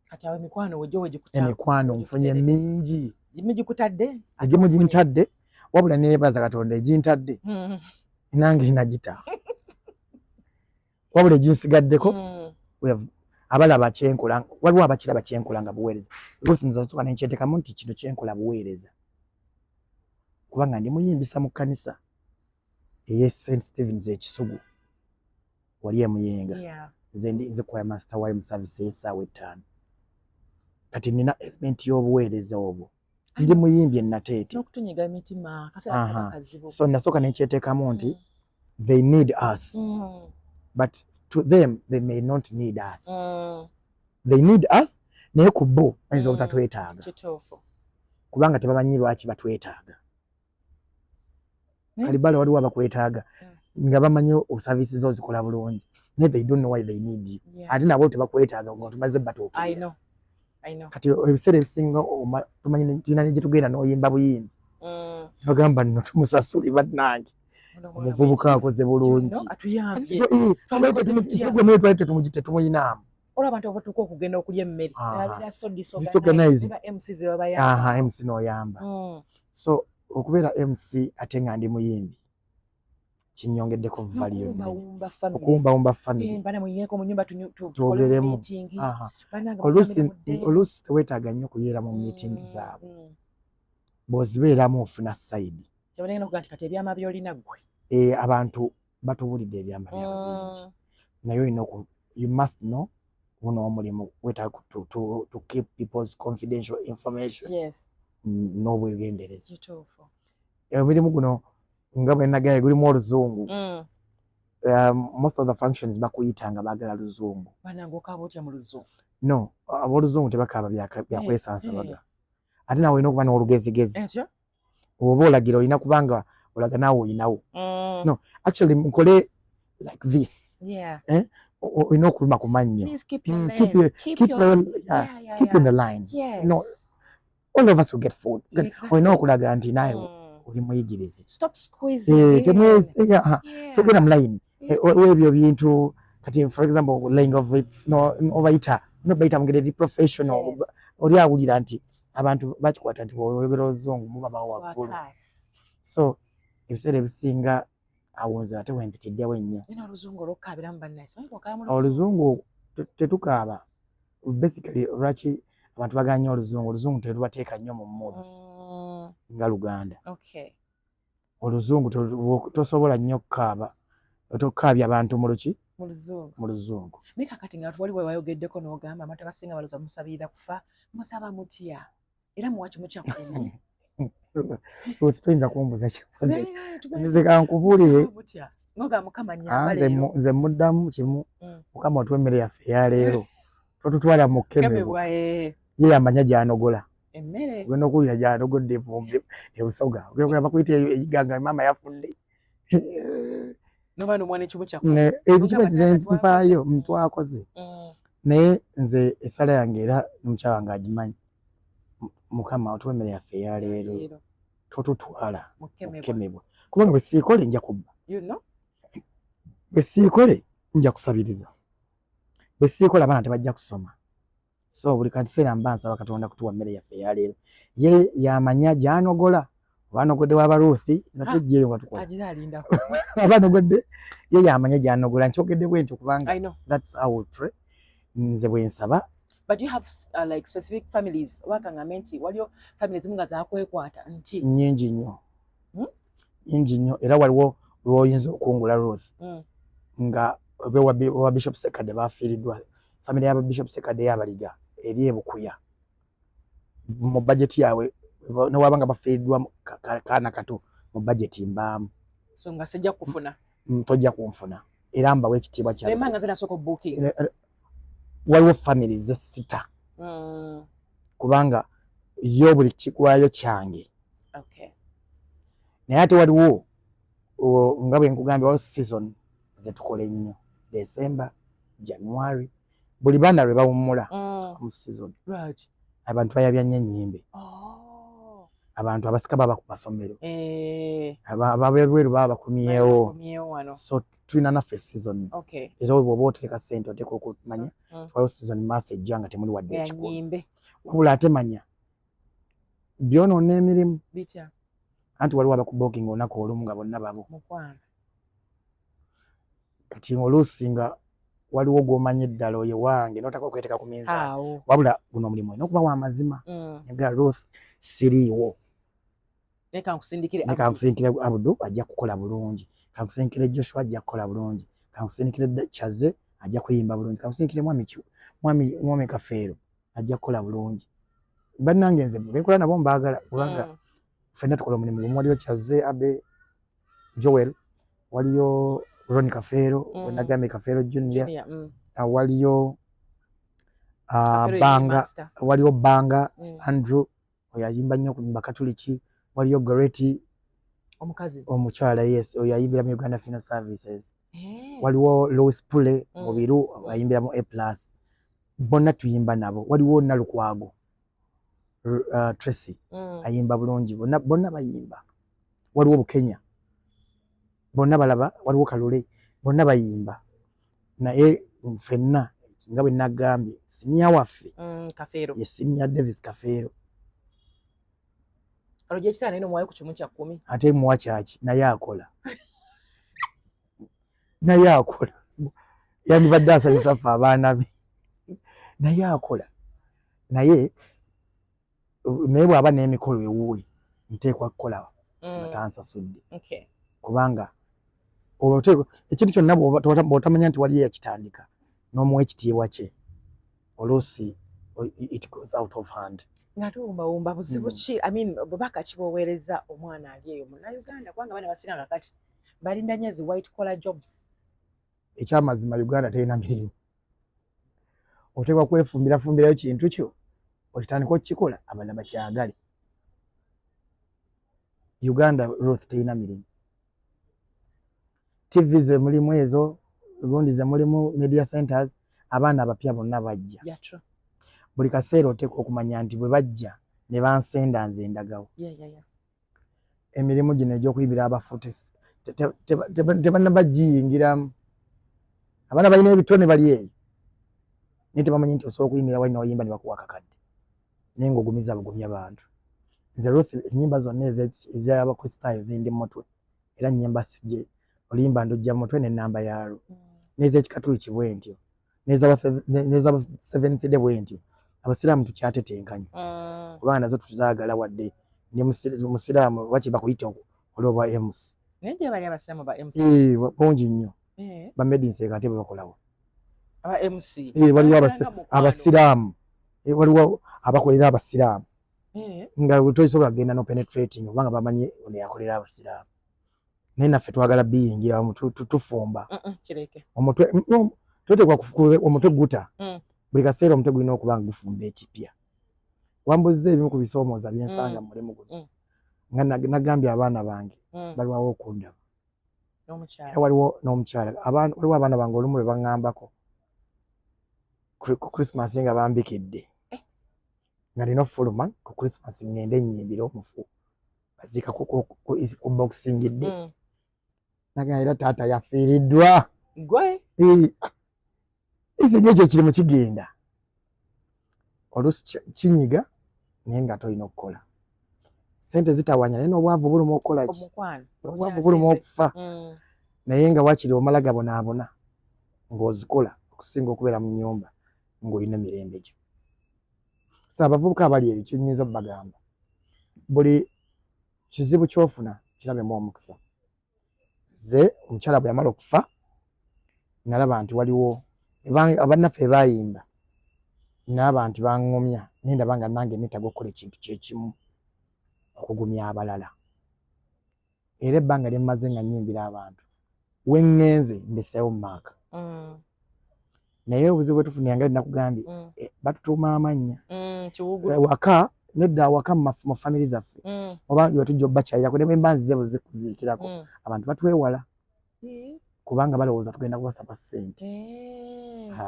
Kati awo emikwano wejjo emikwano nfunye mingi gimugikutadde egimu gintadde wabula neebaza Katonda egintadde nange nagita wabula eginsigaddeko abalaba kyenkola waliwo abakiraba kyenkola nga buweereza nza nsooka nenkyeteekamu nti kino kyenkola buweereza kubanga ndi muyimbisa mu kkanisa eye St. Stephen's ekisugu wali emuyenga nze kwaya master wayo mu service y'essaawa 5 kati nina element y'obuweereza obwo ndi muyimbye nateete n'okutunyiga emitima kaseera kazibu so nasooka nenkyeteekamu nti they need us but to them they may not need us they need us naye ku bo ayinza obutatwetaaga kubanga tebamanyi lwaki batwetaaga kalibala waliwo abakwetaaga nga bamanyi services zo zikola bulungi naye they don't know why they need you ate nabo tebakwetaaga nga tumaze batuukirira. I know. Kati ebiseera ebisinga tumanyi tulina gye tugenda n'oyimba buyimbi bagamba nno tumusasule bannange omuvubuka akoze bulungi tetumuyinaamu olaba abantu abatuuka okugenda okulya emmere MC n'oyamba so okubeera MC ate nga ndi muyimbi kinyongeddeko value okuwumbawumba family twogeremu oluusi teweetaaga nnyo kuyeera mu meeting zaabwe bw'ozibeeramu ofuna side ebyama byolina gwe abantu batubulidde ebyama byabwe bingi naye olina you must know buno omulimu weetaaga to keep people's confidential information n'obwegendereza emirimu guno nga bwe nagaye gulimu oluzungu most of the functions bakuyitanga baagala luzungu no ab'oluzungu tebakaaba byakwesansabaga ate nawe olina okuba n'olugezigezi oba olagira olina kubanga olaga naawe olinawo no actually mukole like this olina okuluma ku mannyo keep in the line no all of us will get food olina okulaga nti naye oli muyigirize togenda mu line webyo bintu kati for example laying of it obayita nobayita mugere professional oli awulira nti abantu bakikwata nti oyogera oluzungu mubabawo waggulu so ebiseera ebisinga awunze ate wempitiddyawo ennyo oluzungu tetukaaba basically lwaki abantu baganya oluzungu terubateeka nnyo mu moods nga Luganda oluzungu tosobola nnyo kukaaba tokaabya abantu mu luzungu naye kakati nga wali wewayogeddeko n'ogamba abantu abasinga balooza musabirira kufa musaba mutya era muwa kimu kyakumu tuyinza kumbuza kifuze nze kankubuulire nze muddamu kimu mukama otuwa emmere yaffe eyaleero totutwala mu kkemebwa ye yamanya gyanogola emmere ogenda okuwulira gyanogodde ebusoga ogenda bakuyita eyiganga maama yafudde ekikiba kizenmpaayo ntwakoze naye nze essala yange era omukyala wange agimanyi mukama otuwa emmere yaffe eyaleero totutwala mukemebwa kubanga bwe siikole nja kubba bwe siikole nja kusabiriza bwe siikole abaana tebajja kusoma so buli kaseera mba nsaba Katonda kutuwa mmere yaffe eyaleero ye yamanya gyanogola oba anogodde w'abaluufi nga tujjeeyo nga tukola aba anogodde ye yamanya gyanogola nkyogeddeko ntyo kubanga that's how we pray nze bwe nsaba. But you have like specific families wakangamba nti waliwo families zimu nga zakwekwata nti nnyingi nnyo era waliwo lw'oyinza okungula Ruth nga owa Bishop Sekade bafiiriddwa family ya Bishop Sekade y'abaliga eri ebukuya mu budget yaabwe newaba nga bafiiriddwa kaana kato mu budget mbaamu so nga sijja kufuna tojja kunfuna era mbawa ekitiibwa kyawe emanga zinasooka booking waliwo families esita kubanga yo buli kikwaayo kyange naye ate waliwo nga bwe nkugambye waliwo season zetukola ennyo December, January buli baana lwe bawummula mu season abantu bayabya nnyo ennyimbe abantu abasika baba ku masomero ababweru baba bakumyewo so tulina naffe seasons era bw'oba oteeka ssente oteeka okumanya waliwo season maaso ejja nga temuli wadde ekikulu wabula ate manya byonoona emirimu anti waliwo abakubooking olunaku olumu nga bonna babo kati oluusi nga waliwo gw'omanyi eddala oye wange n'otaka okweteeka ku minzaani wabula guno omulimu olina okuba w'amazima negala Ruth siriiwo kankusindikire Abdu ajja kukola bulungi kankusindikire Joshua ajja kukola bulungi kankusindikire Chaze ajja kuyimba bulungi kankusindikire mwami Kafeero ajja kukola bulungi bannange nze benkola nabo mbaagala kubanga ffenna tukola omulimu gumu waliyo Chaze Abe Joel waliyo Ronnie Kafeero nagambye Kafeero Junior waliyo Banga waliyo Banga Andrew oyo ayimba nnyo ku Bakatuliki waliyo Goreti omukyala yes oyo ayimbira mu Uganda Funeral Services waliwo Louis Pule Mubiru ayimbira mu A+ bonna tuyimba nabo waliwo Nalukwago Tracy ayimba bulungi bonna bayimba waliwo Bukenya bonna balaba waliwo Kalule bonna bayimba naye ffenna nga bwe nagambye siniya waffe ye siniya Davis Kafeero ate muwa kyaki naye akola yandibadde asanyusa ffe abaana be naye akola naye bw'aba n'emikolo ewuwe nteekwa kukola nga tansasudde kubanga ekintu kyonna bw'otamanya nti waliyo yakitandika n'omuwa ekitiibwa kye oluusi it goes out of hand ng'ate wumba buzibu ki bubaka ki bw'oweereza omwana ali eyo munnayuganda kubanga abaana basiranga kati balinda nnyo ezi white collar jobs ekyamazima Uganda terina mirimu oteekwa kwefumbirafumbirayo kintu kyo okitandika okukikola abalala bakyagale Uganda Ruth terina mirimu TV ze mulimu ezo gundi ze mulimu media centers abaana abapya bonna bajja buli kaseera oteekwa okumanya nti bwe bajja ne bansenda nze ndagawo emirimu gino egy'okuyimbira abafuti tebannaba giyingiramu abaana balina ebitone bali eyo naye tebamanyi nti osobola okuyimbira wali n'oyimba ne bakuwa akakadde naye ng'ogumiza bugumya bantu nze Ruth ennyimba zonna ez'abakristaayo zindi mutwe era nnyimba sijje oluyimba ndujja mu mutwe n'ennamba yaalo n'ez'ekikatuliki bwe ntyo n'ez'aba Seventh Day bwe ntyo abasiraamu tukyatetenkanya kubanga nazo tuzaagala wadde ne musiraamu wakiba kuyita olw'obwa MC naye gye bali abasiraamu ba MC bungi nnyo ba Medinse ate bwe bakolawo aba MC waliwo abasiraamu waliwo abakolera abasiraamu nga tosobola kugenda no penetrating kubanga bamanyi ono yakolera abasiraamu naye naffe twagala biyingira tufumba omutwe toteekwa kufukula omutwe guta buli kaseera omutwe gulina okuba nga gufumba ekipya wambuzza ebimu ku bisoomooza byensanga mulimu guno nga nagambye abaana bange balwawo okundaba era waliwo n'omukyala waliwo abaana bange olumu lwe baŋŋambako ku Christmas nga bambikidde nga nina ofuluma ku Christmas ngende ennyimbire omufu baziika ku boxingidde nagamba era taata yafiiriddwa ekintu ekyo kiri mu kigenda oluusi kinyiga naye nga tolina okukola sente zitawanya naye n'obwavu bulumu okukola ki obwavu bulumu okufa naye nga wakiri omala gabonaabona ng'ozikola okusinga okubeera mu nnyumba ng'olina emirembe gyo. So abavubuka abali eyo kyenyinza obbagamba, buli kizibu ky'ofuna kirabemu omukisa. Nze omukyala bwe yamala okufa nalaba nti waliwo abannaffe baayimba, nalaba nti baŋŋumya naye ndaba nga nange neetaaga okukola ekintu kyekimu okugumya abalala. Era ebbanga lye mmaze nga nnyimbira abantu we ŋŋenze ndesseewo mu maaka. Naye obuzibu bwe tufuna nga nakugambye batutuuma amannya waka nedda awaka mu famire zaffe oba we tujja obbakyalirako ne bwe mba nzize buzikuziikirako abantu batwewala kubanga balowooza tugenda kubasaba ssente.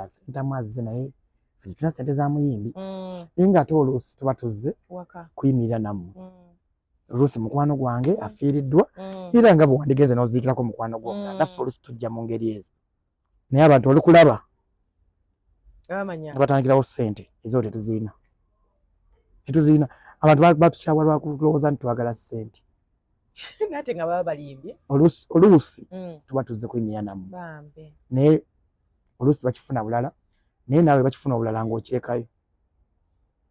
Ssente amwazize naye ffe tulina ssente za muyimbi naye ng'ate oluusi tuba tuzze kuyimirira nammwe. Ruth mukwano gwange afiiriddwa era nga bwe wandigeze n'oziikirako mukwano gw'omulala naffe oluusi tujja mu ngeri ezo. Naye abantu olukulaba batandikirawo ssente ezo tetuziina. Abantu batukyawa lwa kulowooza nti twagala ssente. Nate nga baba balimbye oluusi tuba tuzze kuyimirira nammwe naye oluusi bakifuna bulala naye naawe bakifuna obulala ng'okyekayo.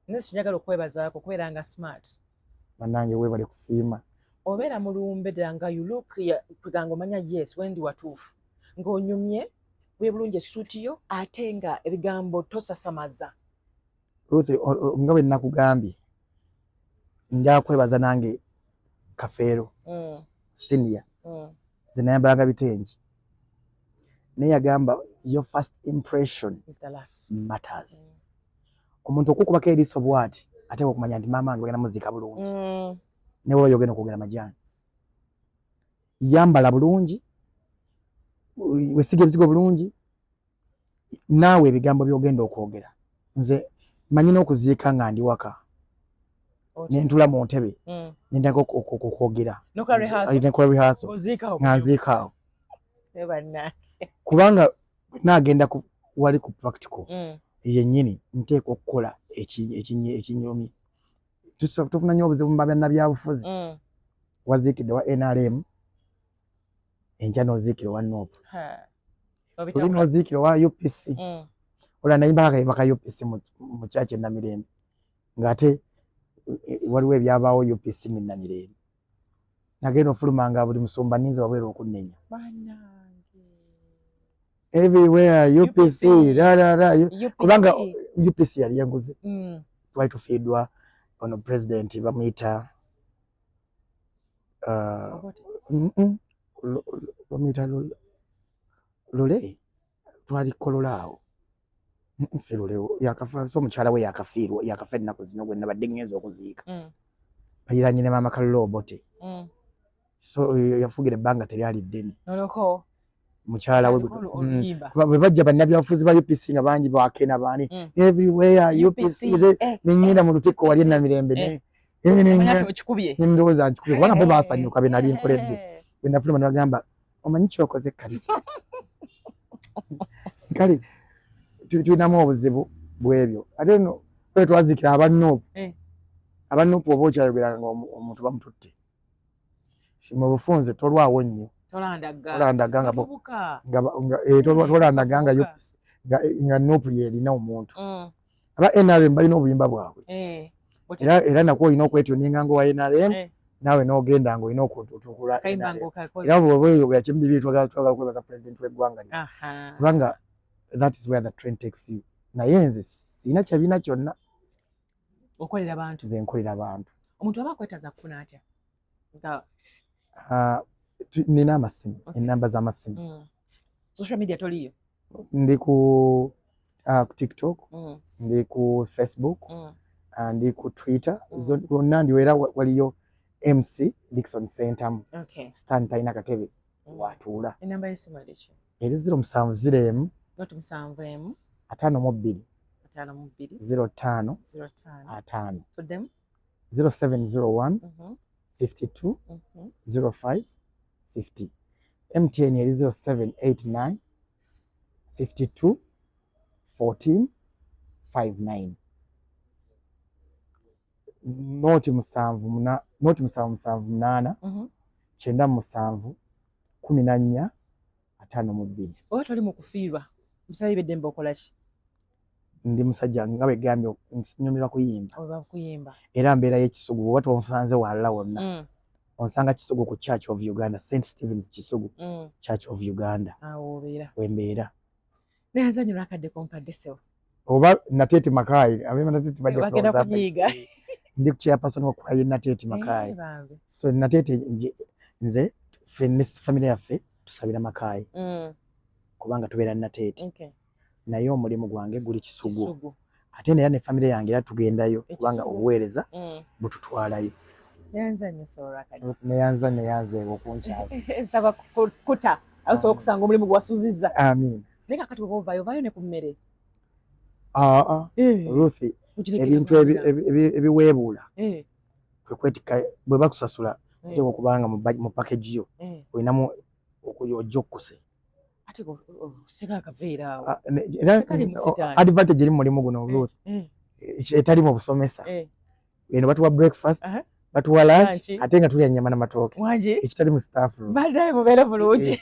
Nze sinjagala okwebazaako kubeera nga smart. Bannange weebale kusiima. Obeera mulumbe ddala nga you look kweganga omanya yes wendi watuufu ng'onyumye bwe bulungi essuutiyo ate nga ebigambo tosasamaza. Ruth nga bwe nakugambye njagala kwebaza nange Kafeero senior ze nayambalanga bitengi naye yagamba your first impression matters. Omuntu okukubako eriiso bw'ati ate okumanya nti maama wange ogenda muziika bulungi ne wowe ogenda okwogera majaani. Yambala bulungi, wesiga ebizigo bulungi, naawe ebigambo by'ogenda okwogera. Nze manyi n'okuziika nga ndi waka ne ntula mu ntebe ne ntandika okwogera nekola rehearsal nga nziika awo kubanga naagenda wali ku practical yennyini nteekwa okukola ekinyumi. Tufuna nnyo obuzibu mu bannabyabufuzi. Waziikidde wa NRM enkya n'oziikira wa NOP oli n'oziikira wa UPC olwa nayimba akayimba ka UPC mu kyaki Namirembe ng'ate waliwo ebyabaawo UPC ne Namirembe. Nagenda ofuluma nga buli musumba nninza wabwera okunnenya. Everywhere UPC kubanga UPC yali yanguze. Twali tufiiddwa ono president bamuyita bamuyita Lule twali kololaawo si Lule yakafa so omukyala we yakafa ennaku zino gwe nabadde ngenza okuziika baliraanye ne maama Kalulu Obote so yafugira ebbanga teryali ddene mukyala we bwe bajja bannabyabufuzi ba UPC nga bangi bakena baani everywhere UPC nenyina mu lutikko wali Namirembe ndowooza nkikubye kubanga bo baasanyuka be nali nkoledde bwe nafuluma ne bagamba omanyi kyokoze Kalisa. Kale tulinamu obuzibu bw'ebyo ate no bwe twaziikira abannupu oba okyayogeranga omuntu bamututte mu bufunze tolwawo nnyo tolandaga nga nupu yerina omuntu aba NRM balina obuyimba bwabwe era nakwo olina okwetyoninga nga owa NRM naawe n'ogenda nga olina okutukula era bw'oyogera kimu bibiri twagala kwebaza pulezidenti w'eggwanga lino kubanga that is where the train takes you. Naye nze sina kyabiina kyonna okolera bantu nze nkolera bantu. Omuntu aba akwetaaza kufuna atya? Nina amasimu ennamba z'amasimu. Social media toliyo? Ndi ku TikTok, ndi ku Facebook, ndi ku Twitter, zonna ndiwera waliyo MC Dickson Sentamu. Stan talina katebe watuula. Ennamba y'essimu eriki? Eri 0701 52 52 05 5. Tuddemu? 0701 52 05 50. MTN eri 0789 52 14 59. Noti 778 97 14 52. Oba toli mu kufiirwa musalayo eddembe okola ki? ndi musajja nga bwe gambye nyumirwa kuyimba oba kuyimba era mbeera y'Ekisugu watu onsanze walala wonna onsanga Kisugu ku Church of Uganda St Stephen's Kisugu Church of Uganda awo obeera wembeera nazanyo nakadde kompadde sewo oba Nateeti Makayi abema Nateeti bajja bagenda kunyiiga ndi chairperson wa kwaye Nateeti Makayi so Nateeti nze ffenna family yaffe tusabira Makayi kubanga tubeera Nateeti naye omulimu gwange guli Kisugu ate naye ne family yange era tugendayo kubanga obuweereza bututwalayo neyanzanyo okunkyala nsaba kuta asobola okusanga omulimu gwasuzizza amin naye kakati oba ovaayo ne ku mmere Ruthi ebintu ebiweebuula kwe kwetika bwe bakusasula ate okubanga mu package yo olinamu ojja okkuse ate sega akaveera awo advantage eri mu mulimu guno Ruth etali mu busomesa eno batuwa breakfast batuwa lunch ate nga tulya nnyama n'amatooke ekitali mu staff room baddaye mubeere bulungi